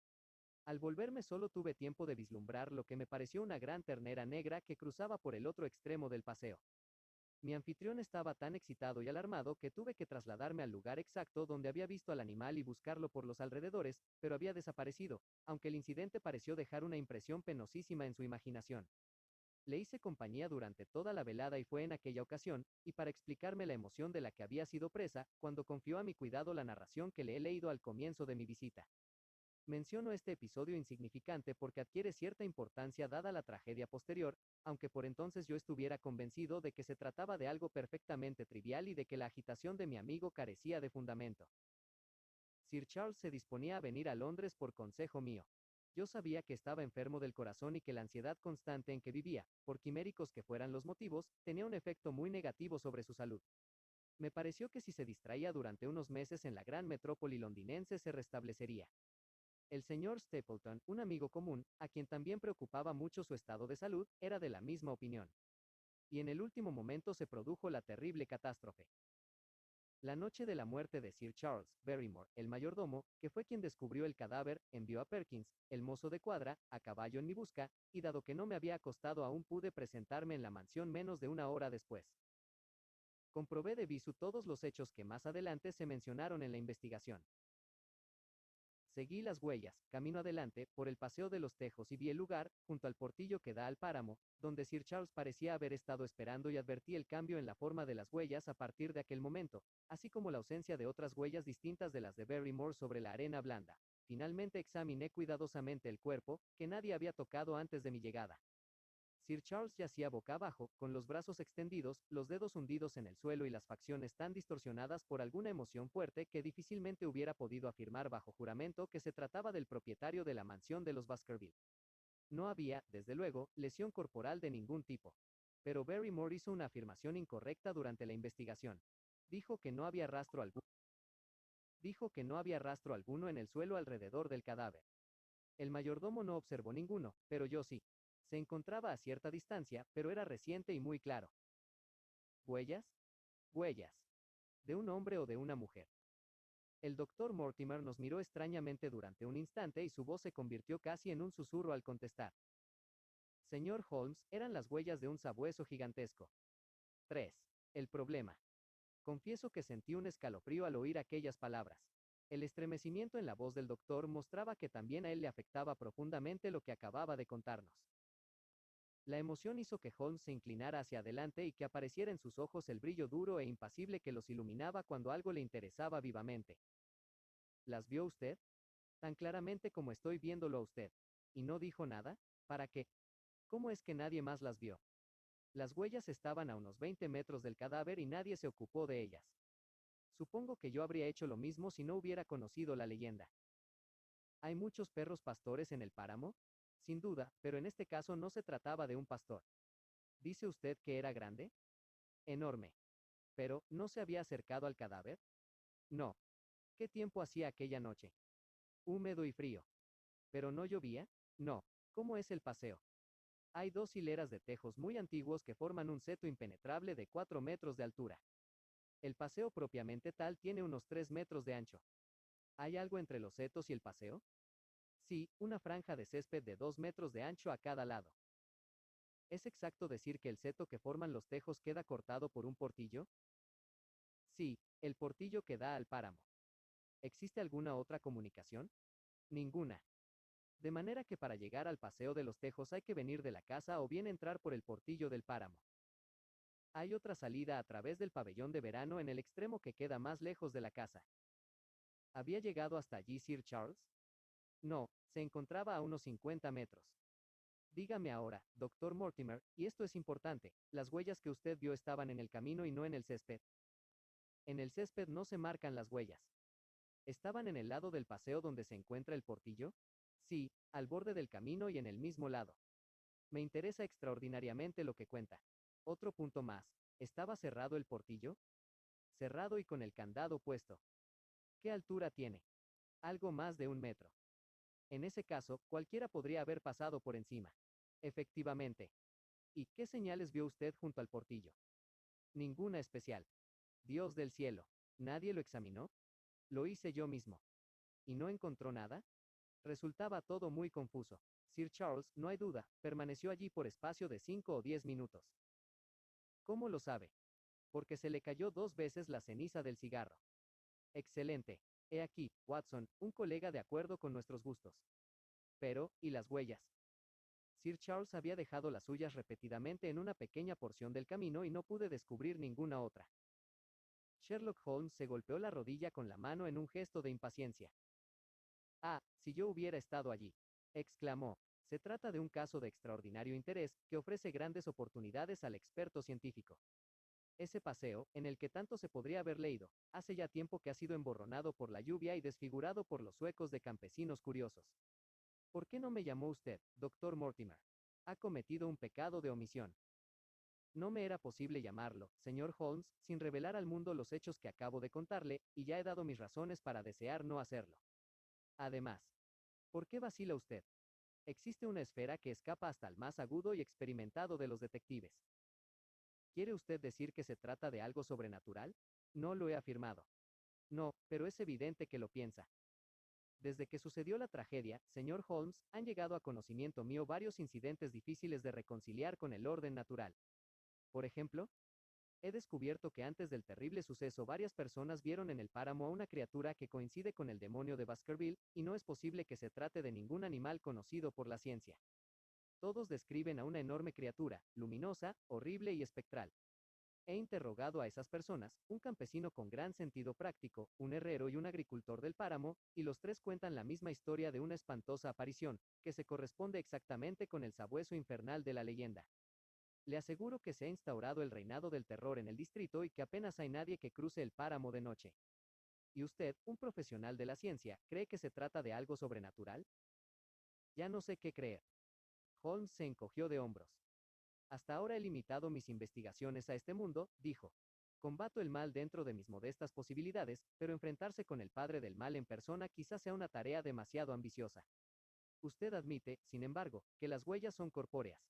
Al volverme solo tuve tiempo de vislumbrar lo que me pareció una gran ternera negra que cruzaba por el otro extremo del paseo. Mi anfitrión estaba tan excitado y alarmado que tuve que trasladarme al lugar exacto donde había visto al animal y buscarlo por los alrededores, pero había desaparecido, aunque el incidente pareció dejar una impresión penosísima en su imaginación. Le hice compañía durante toda la velada y fue en aquella ocasión, y para explicarme la emoción de la que había sido presa, cuando confió a mi cuidado la narración que le he leído al comienzo de mi visita. Menciono este episodio insignificante porque adquiere cierta importancia dada la tragedia posterior, aunque por entonces yo estuviera convencido de que se trataba de algo perfectamente trivial y de que la agitación de mi amigo carecía de fundamento. Sir Charles se disponía a venir a Londres por consejo mío. Yo sabía que estaba enfermo del corazón y que la ansiedad constante en que vivía, por quiméricos que fueran los motivos, tenía un efecto muy negativo sobre su salud. Me pareció que si se distraía durante unos meses en la gran metrópoli londinense se restablecería. El señor Stapleton, un amigo común, a quien también preocupaba mucho su estado de salud, era de la misma opinión. Y en el último momento se produjo la terrible catástrofe. La noche de la muerte de Sir Charles Barrymore, el mayordomo, que fue quien descubrió el cadáver, envió a Perkins, el mozo de cuadra, a caballo en mi busca, y dado que no me había acostado aún pude presentarme en la mansión menos de una hora después. Comprobé de visu todos los hechos que más adelante se mencionaron en la investigación. Seguí las huellas, camino adelante, por el paseo de los Tejos y vi el lugar, junto al portillo que da al páramo, donde Sir Charles parecía haber estado esperando y advertí el cambio en la forma de las huellas a partir de aquel momento, así como la ausencia de otras huellas distintas de las de Barrymore sobre la arena blanda. Finalmente examiné cuidadosamente el cuerpo, que nadie había tocado antes de mi llegada. Sir Charles yacía boca abajo, con los brazos extendidos, los dedos hundidos en el suelo y las facciones tan distorsionadas por alguna emoción fuerte que difícilmente hubiera podido afirmar bajo juramento que se trataba del propietario de la mansión de los Baskerville. No había, desde luego, lesión corporal de ningún tipo. Pero Barrymore hizo una afirmación incorrecta durante la investigación. Dijo que no había rastro alguno. Dijo que no había rastro alguno en el suelo alrededor del cadáver. El mayordomo no observó ninguno, pero yo sí. Se encontraba a cierta distancia, pero era reciente y muy claro. ¿Huellas? Huellas. ¿De un hombre o de una mujer? El doctor Mortimer nos miró extrañamente durante un instante y su voz se convirtió casi en un susurro al contestar. Señor Holmes, eran las huellas de un sabueso gigantesco. 3. El problema. Confieso que sentí un escalofrío al oír aquellas palabras. El estremecimiento en la voz del doctor mostraba que también a él le afectaba profundamente lo que acababa de contarnos. La emoción hizo que Holmes se inclinara hacia adelante y que apareciera en sus ojos el brillo duro e impasible que los iluminaba cuando algo le interesaba vivamente. ¿Las vio usted? Tan claramente como estoy viéndolo a usted. ¿Y no dijo nada? ¿Para qué? ¿Cómo es que nadie más las vio? Las huellas estaban a unos 20 metros del cadáver y nadie se ocupó de ellas. Supongo que yo habría hecho lo mismo si no hubiera conocido la leyenda. ¿Hay muchos perros pastores en el páramo? Sin duda, pero en este caso no se trataba de un pastor. ¿Dice usted que era grande? Enorme. Pero, ¿no se había acercado al cadáver? No. ¿Qué tiempo hacía aquella noche? Húmedo y frío. ¿Pero no llovía? No. ¿Cómo es el paseo? Hay dos hileras de tejos muy antiguos que forman un seto impenetrable de 4 metros de altura. El paseo propiamente tal tiene unos 3 metros de ancho. ¿Hay algo entre los setos y el paseo? Sí, una franja de césped de 2 metros de ancho a cada lado. ¿Es exacto decir que el seto que forman los tejos queda cortado por un portillo? Sí, el portillo que da al páramo. ¿Existe alguna otra comunicación? Ninguna. De manera que para llegar al paseo de los tejos hay que venir de la casa o bien entrar por el portillo del páramo. Hay otra salida a través del pabellón de verano en el extremo que queda más lejos de la casa. ¿Había llegado hasta allí Sir Charles? No, se encontraba a unos 50 metros. Dígame ahora, doctor Mortimer, y esto es importante, las huellas que usted vio estaban en el camino y no en el césped. En el césped no se marcan las huellas. ¿Estaban en el lado del paseo donde se encuentra el portillo? Sí, al borde del camino y en el mismo lado. Me interesa extraordinariamente lo que cuenta. Otro punto más. ¿Estaba cerrado el portillo? Cerrado y con el candado puesto. ¿Qué altura tiene? Algo más de 1 metro. En ese caso, cualquiera podría haber pasado por encima. Efectivamente. ¿Y qué señales vio usted junto al portillo? Ninguna especial. Dios del cielo. ¿Nadie lo examinó? Lo hice yo mismo. ¿Y no encontró nada? Resultaba todo muy confuso. Sir Charles, no hay duda, permaneció allí por espacio de 5 o 10 minutos. ¿Cómo lo sabe? Porque se le cayó 2 veces la ceniza del cigarro. Excelente. He aquí, Watson, un colega de acuerdo con nuestros gustos. Pero, ¿y las huellas? Sir Charles había dejado las suyas repetidamente en una pequeña porción del camino y no pude descubrir ninguna otra. Sherlock Holmes se golpeó la rodilla con la mano en un gesto de impaciencia. Ah, si yo hubiera estado allí, exclamó. Se trata de un caso de extraordinario interés que ofrece grandes oportunidades al experto científico. Ese paseo, en el que tanto se podría haber leído, hace ya tiempo que ha sido emborronado por la lluvia y desfigurado por los suecos de campesinos curiosos. ¿Por qué no me llamó usted, doctor Mortimer? Ha cometido un pecado de omisión. No me era posible llamarlo, señor Holmes, sin revelar al mundo los hechos que acabo de contarle, y ya he dado mis razones para desear no hacerlo. Además, ¿por qué vacila usted? Existe una esfera que escapa hasta el más agudo y experimentado de los detectives. ¿Quiere usted decir que se trata de algo sobrenatural? No lo he afirmado. No, pero es evidente que lo piensa. Desde que sucedió la tragedia, señor Holmes, han llegado a conocimiento mío varios incidentes difíciles de reconciliar con el orden natural. Por ejemplo, he descubierto que antes del terrible suceso varias personas vieron en el páramo a una criatura que coincide con el demonio de Baskerville, y no es posible que se trate de ningún animal conocido por la ciencia. Todos describen a una enorme criatura, luminosa, horrible y espectral. He interrogado a esas personas, un campesino con gran sentido práctico, un herrero y un agricultor del páramo, y los tres cuentan la misma historia de una espantosa aparición, que se corresponde exactamente con el sabueso infernal de la leyenda. Le aseguro que se ha instaurado el reinado del terror en el distrito y que apenas hay nadie que cruce el páramo de noche. ¿Y usted, un profesional de la ciencia, cree que se trata de algo sobrenatural? Ya no sé qué creer. Holmes se encogió de hombros. Hasta ahora he limitado mis investigaciones a este mundo, dijo. Combato el mal dentro de mis modestas posibilidades, pero enfrentarse con el padre del mal en persona quizás sea una tarea demasiado ambiciosa. Usted admite, sin embargo, que las huellas son corpóreas.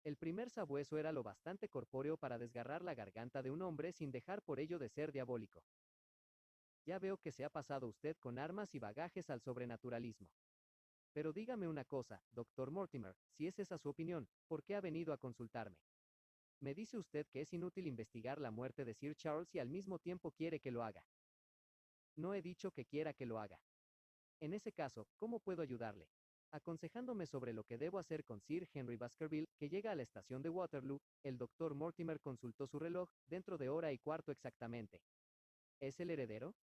El primer sabueso era lo bastante corpóreo para desgarrar la garganta de un hombre sin dejar por ello de ser diabólico. Ya veo que se ha pasado usted con armas y bagajes al sobrenaturalismo. Pero dígame una cosa, doctor Mortimer, si es esa su opinión, ¿por qué ha venido a consultarme? Me dice usted que es inútil investigar la muerte de Sir Charles y al mismo tiempo quiere que lo haga. No he dicho que quiera que lo haga. En ese caso, ¿cómo puedo ayudarle? Aconsejándome sobre lo que debo hacer con Sir Henry Baskerville, que llega a la estación de Waterloo, el doctor Mortimer consultó su reloj, dentro de hora y cuarto exactamente. ¿Es el heredero?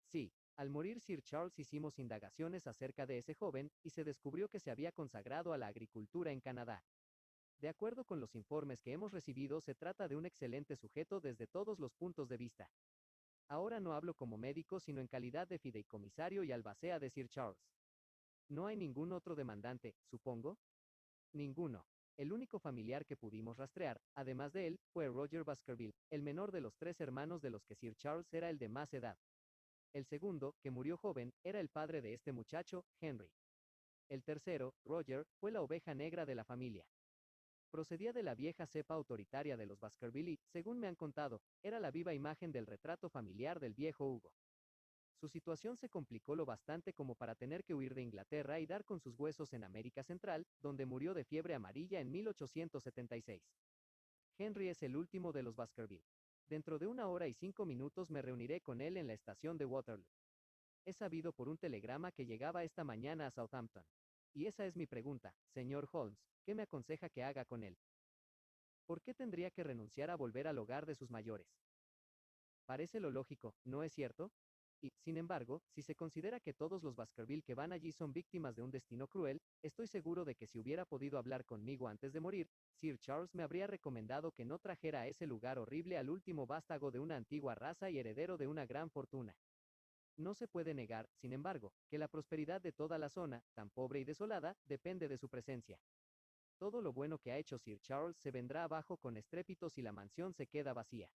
Sí. Al morir Sir Charles hicimos indagaciones acerca de ese joven, y se descubrió que se había consagrado a la agricultura en Canadá. De acuerdo con los informes que hemos recibido, se trata de un excelente sujeto desde todos los puntos de vista. Ahora no hablo como médico, sino en calidad de fideicomisario y albacea de Sir Charles. ¿No hay ningún otro demandante, supongo? Ninguno. El único familiar que pudimos rastrear, además de él, fue Roger Baskerville, el menor de los tres hermanos de los que Sir Charles era el de más edad. El segundo, que murió joven, era el padre de este muchacho, Henry. El tercero, Roger, fue la oveja negra de la familia. Procedía de la vieja cepa autoritaria de los Baskerville y, según me han contado, era la viva imagen del retrato familiar del viejo Hugo. Su situación se complicó lo bastante como para tener que huir de Inglaterra y dar con sus huesos en América Central, donde murió de fiebre amarilla en 1876. Henry es el último de los Baskerville. Dentro de 1 hora y 5 minutos me reuniré con él en la estación de Waterloo. He sabido por un telegrama que llegaba esta mañana a Southampton. Y esa es mi pregunta, señor Holmes, ¿qué me aconseja que haga con él? ¿Por qué tendría que renunciar a volver al hogar de sus mayores? Parece lo lógico, ¿no es cierto? Y, sin embargo, si se considera que todos los Baskerville que van allí son víctimas de un destino cruel, estoy seguro de que si hubiera podido hablar conmigo antes de morir, Sir Charles me habría recomendado que no trajera a ese lugar horrible al último vástago de una antigua raza y heredero de una gran fortuna. No se puede negar, sin embargo, que la prosperidad de toda la zona, tan pobre y desolada, depende de su presencia. Todo lo bueno que ha hecho Sir Charles se vendrá abajo con estrépito si la mansión se queda vacía.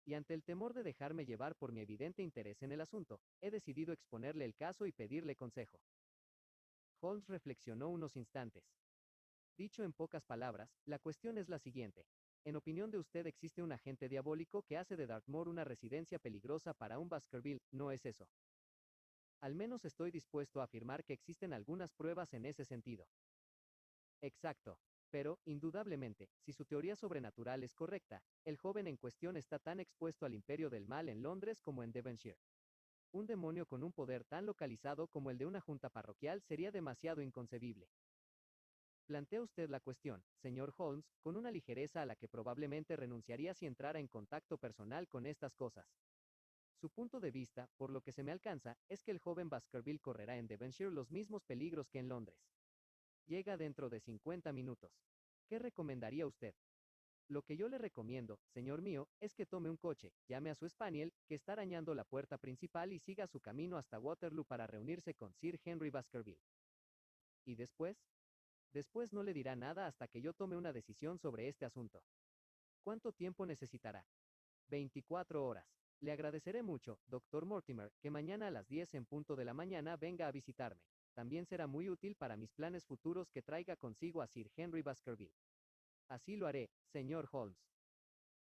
Y ante el temor de dejarme llevar por mi evidente interés en el asunto, he decidido exponerle el caso y pedirle consejo. Holmes reflexionó unos instantes. Dicho en pocas palabras, la cuestión es la siguiente. En opinión de usted existe un agente diabólico que hace de Dartmoor una residencia peligrosa para un Baskerville, ¿no es eso? Al menos estoy dispuesto a afirmar que existen algunas pruebas en ese sentido. Exacto. Pero, indudablemente, si su teoría sobrenatural es correcta, el joven en cuestión está tan expuesto al imperio del mal en Londres como en Devonshire. Un demonio con un poder tan localizado como el de una junta parroquial sería demasiado inconcebible. Plantea usted la cuestión, señor Holmes, con una ligereza a la que probablemente renunciaría si entrara en contacto personal con estas cosas. Su punto de vista, por lo que se me alcanza, es que el joven Baskerville correrá en Devonshire los mismos peligros que en Londres. Llega dentro de 50 minutos. ¿Qué recomendaría usted? Lo que yo le recomiendo, señor mío, es que tome un coche, llame a su Spaniel, que está arañando la puerta principal y siga su camino hasta Waterloo para reunirse con Sir Henry Baskerville. ¿Y después? Después no le dirá nada hasta que yo tome una decisión sobre este asunto. ¿Cuánto tiempo necesitará? 24 horas. Le agradeceré mucho, doctor Mortimer, que mañana a las 10 en punto de la mañana venga a visitarme. También será muy útil para mis planes futuros que traiga consigo a Sir Henry Baskerville. Así lo haré, señor Holmes.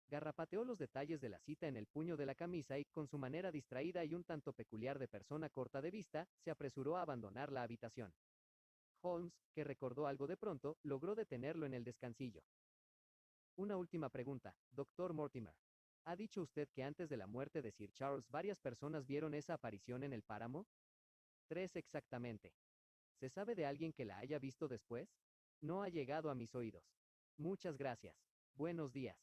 Garrapateó los detalles de la cita en el puño de la camisa y, con su manera distraída y un tanto peculiar de persona corta de vista, se apresuró a abandonar la habitación. Holmes, que recordó algo de pronto, logró detenerlo en el descansillo. Una última pregunta, doctor Mortimer. ¿Ha dicho usted que antes de la muerte de Sir Charles varias personas vieron esa aparición en el páramo? 3 exactamente. ¿Se sabe de alguien que la haya visto después? No ha llegado a mis oídos. Muchas gracias. Buenos días.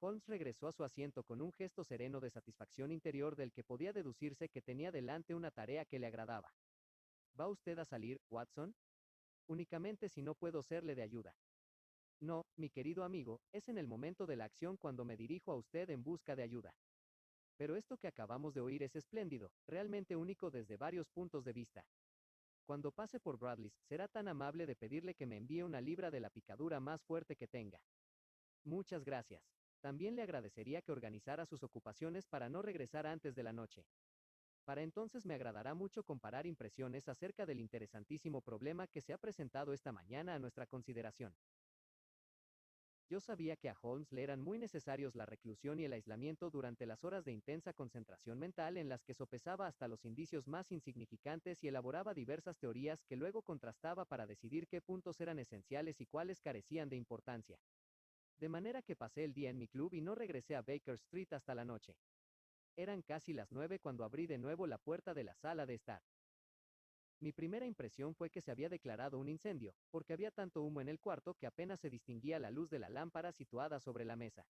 Holmes regresó a su asiento con un gesto sereno de satisfacción interior del que podía deducirse que tenía delante una tarea que le agradaba. ¿Va usted a salir, Watson? Únicamente si no puedo serle de ayuda. No, mi querido amigo, es en el momento de la acción cuando me dirijo a usted en busca de ayuda. Pero esto que acabamos de oír es espléndido, realmente único desde varios puntos de vista. Cuando pase por Bradley's, será tan amable de pedirle que me envíe una libra de la picadura más fuerte que tenga. Muchas gracias. También le agradecería que organizara sus ocupaciones para no regresar antes de la noche. Para entonces me agradará mucho comparar impresiones acerca del interesantísimo problema que se ha presentado esta mañana a nuestra consideración. Yo sabía que a Holmes le eran muy necesarios la reclusión y el aislamiento durante las horas de intensa concentración mental en las que sopesaba hasta los indicios más insignificantes y elaboraba diversas teorías que luego contrastaba para decidir qué puntos eran esenciales y cuáles carecían de importancia. De manera que pasé el día en mi club y no regresé a Baker Street hasta la noche. Eran casi las 9 cuando abrí de nuevo la puerta de la sala de estar. Mi primera impresión fue que se había declarado un incendio, porque había tanto humo en el cuarto que apenas se distinguía la luz de la lámpara situada sobre la mesa.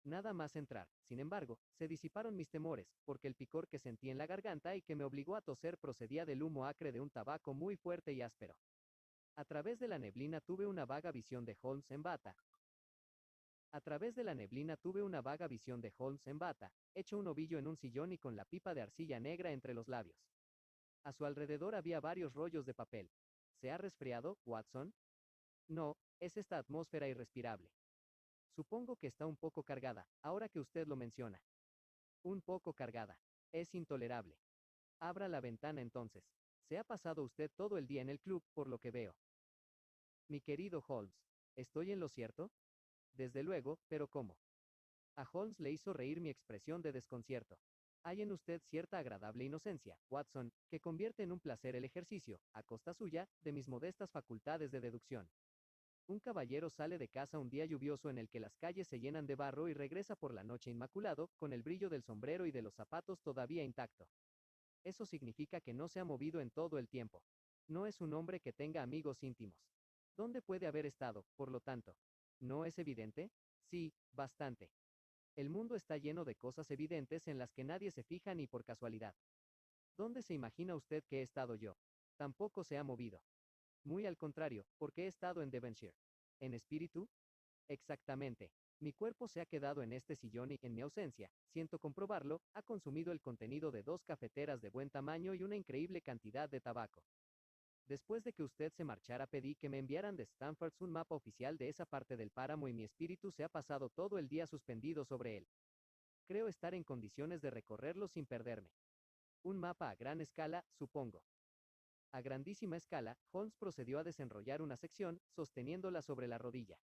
Nada más entrar, sin embargo, se disiparon mis temores, porque el picor que sentí en la garganta y que me obligó a toser procedía del humo acre de un tabaco muy fuerte y áspero. A través de la neblina tuve una vaga visión de Holmes en bata. Hecho un ovillo en un sillón y con la pipa de arcilla negra entre los labios. A su alrededor había varios rollos de papel. ¿Se ha resfriado, Watson? No, es esta atmósfera irrespirable. Supongo que está un poco cargada, ahora que usted lo menciona. Un poco cargada. Es intolerable. Abra la ventana entonces. Se ha pasado usted todo el día en el club, por lo que veo. Mi querido Holmes, ¿estoy en lo cierto? Desde luego, pero ¿cómo? A Holmes le hizo reír mi expresión de desconcierto. Hay en usted cierta agradable inocencia, Watson, que convierte en un placer el ejercicio, a costa suya, de mis modestas facultades de deducción. Un caballero sale de casa un día lluvioso en el que las calles se llenan de barro y regresa por la noche inmaculado, con el brillo del sombrero y de los zapatos todavía intacto. Eso significa que no se ha movido en todo el tiempo. No es un hombre que tenga amigos íntimos. ¿Dónde puede haber estado, por lo tanto? ¿No es evidente? Sí, bastante. El mundo está lleno de cosas evidentes en las que nadie se fija ni por casualidad. ¿Dónde se imagina usted que he estado yo? Tampoco se ha movido. Muy al contrario, porque he estado en Devonshire. ¿En espíritu? Exactamente. Mi cuerpo se ha quedado en este sillón y, en mi ausencia, siento comprobarlo, ha consumido el contenido de 2 cafeteras de buen tamaño y una increíble cantidad de tabaco. Después de que usted se marchara pedí que me enviaran de Stanford un mapa oficial de esa parte del páramo y mi espíritu se ha pasado todo el día suspendido sobre él. Creo estar en condiciones de recorrerlo sin perderme. Un mapa a gran escala, supongo. A grandísima escala, Holmes procedió a desenrollar una sección, sosteniéndola sobre la rodilla.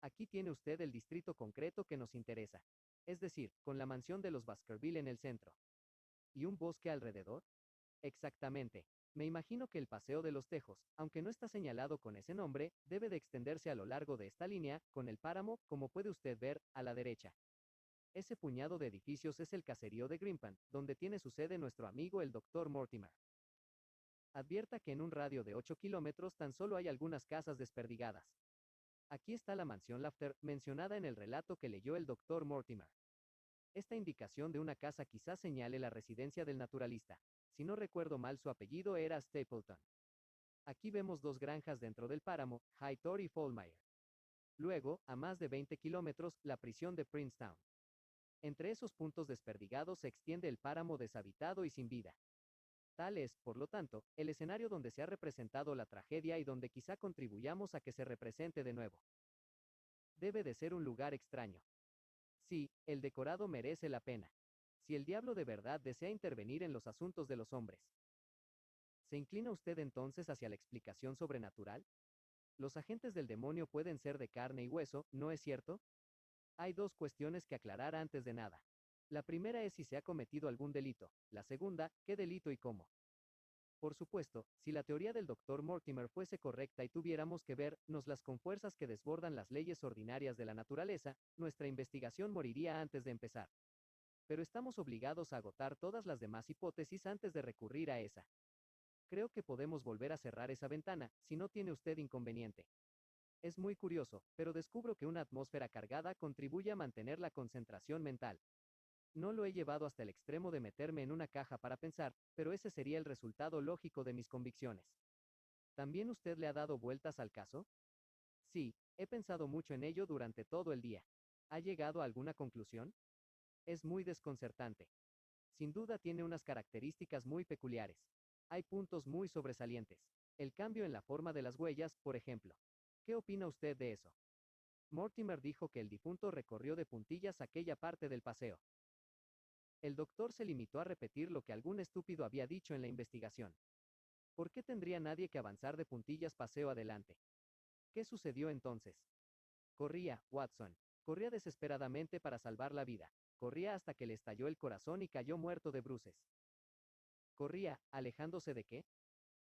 Aquí tiene usted el distrito concreto que nos interesa. Es decir, con la mansión de los Baskerville en el centro. ¿Y un bosque alrededor? Exactamente. Me imagino que el Paseo de los Tejos, aunque no está señalado con ese nombre, debe de extenderse a lo largo de esta línea, con el páramo, como puede usted ver, a la derecha. Ese puñado de edificios es el caserío de Grimpen, donde tiene su sede nuestro amigo el Dr. Mortimer. Advierta que en un radio de 8 kilómetros tan solo hay algunas casas desperdigadas. Aquí está la mansión Lafter, mencionada en el relato que leyó el Dr. Mortimer. Esta indicación de una casa quizás señale la residencia del naturalista. Si no recuerdo mal su apellido era Stapleton. Aquí vemos 2 granjas dentro del páramo, High Tor y Foulmire. Luego, a más de 20 kilómetros, la prisión de Princetown. Entre esos puntos desperdigados se extiende el páramo deshabitado y sin vida. Tal es, por lo tanto, el escenario donde se ha representado la tragedia y donde quizá contribuyamos a que se represente de nuevo. Debe de ser un lugar extraño. Sí, el decorado merece la pena. Si el diablo de verdad desea intervenir en los asuntos de los hombres. ¿Se inclina usted entonces hacia la explicación sobrenatural? Los agentes del demonio pueden ser de carne y hueso, ¿no es cierto? Hay 2 cuestiones que aclarar antes de nada. La primera es si se ha cometido algún delito. La segunda, ¿qué delito y cómo? Por supuesto, si la teoría del Dr. Mortimer fuese correcta y tuviéramos que vernoslas con fuerzas que desbordan las leyes ordinarias de la naturaleza, nuestra investigación moriría antes de empezar. Pero estamos obligados a agotar todas las demás hipótesis antes de recurrir a esa. Creo que podemos volver a cerrar esa ventana, si no tiene usted inconveniente. Es muy curioso, pero descubro que una atmósfera cargada contribuye a mantener la concentración mental. No lo he llevado hasta el extremo de meterme en una caja para pensar, pero ese sería el resultado lógico de mis convicciones. ¿También usted le ha dado vueltas al caso? Sí, he pensado mucho en ello durante todo el día. ¿Ha llegado a alguna conclusión? Es muy desconcertante. Sin duda tiene unas características muy peculiares. Hay puntos muy sobresalientes. El cambio en la forma de las huellas, por ejemplo. ¿Qué opina usted de eso? Mortimer dijo que el difunto recorrió de puntillas aquella parte del paseo. El doctor se limitó a repetir lo que algún estúpido había dicho en la investigación. ¿Por qué tendría nadie que avanzar de puntillas paseo adelante? ¿Qué sucedió entonces? Corría, Watson. Corría desesperadamente para salvar la vida. Corría hasta que le estalló el corazón y cayó muerto de bruces. Corría, ¿alejándose de qué?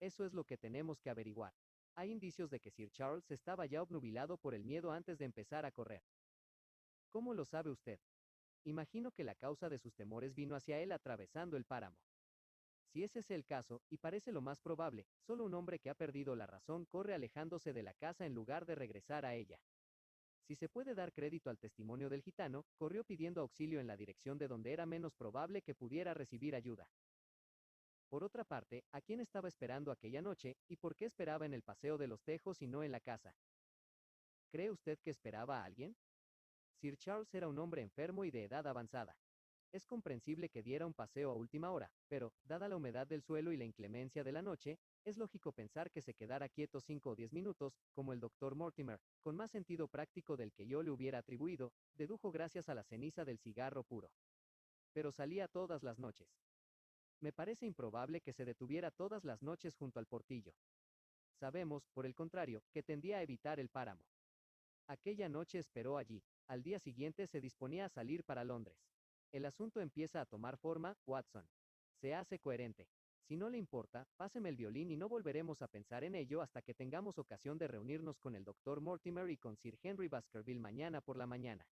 Eso es lo que tenemos que averiguar. Hay indicios de que Sir Charles estaba ya obnubilado por el miedo antes de empezar a correr. ¿Cómo lo sabe usted? Imagino que la causa de sus temores vino hacia él atravesando el páramo. Si ese es el caso, y parece lo más probable, solo un hombre que ha perdido la razón corre alejándose de la casa en lugar de regresar a ella. Si se puede dar crédito al testimonio del gitano, corrió pidiendo auxilio en la dirección de donde era menos probable que pudiera recibir ayuda. Por otra parte, ¿a quién estaba esperando aquella noche, y por qué esperaba en el Paseo de los Tejos y no en la casa? ¿Cree usted que esperaba a alguien? Sir Charles era un hombre enfermo y de edad avanzada. Es comprensible que diera un paseo a última hora, pero, dada la humedad del suelo y la inclemencia de la noche, es lógico pensar que se quedara quieto 5 o 10 minutos, como el doctor Mortimer, con más sentido práctico del que yo le hubiera atribuido, dedujo gracias a la ceniza del cigarro puro. Pero salía todas las noches. Me parece improbable que se detuviera todas las noches junto al portillo. Sabemos, por el contrario, que tendía a evitar el páramo. Aquella noche esperó allí. Al día siguiente se disponía a salir para Londres. El asunto empieza a tomar forma, Watson. Se hace coherente. Si no le importa, páseme el violín y no volveremos a pensar en ello hasta que tengamos ocasión de reunirnos con el doctor Mortimer y con Sir Henry Baskerville mañana por la mañana.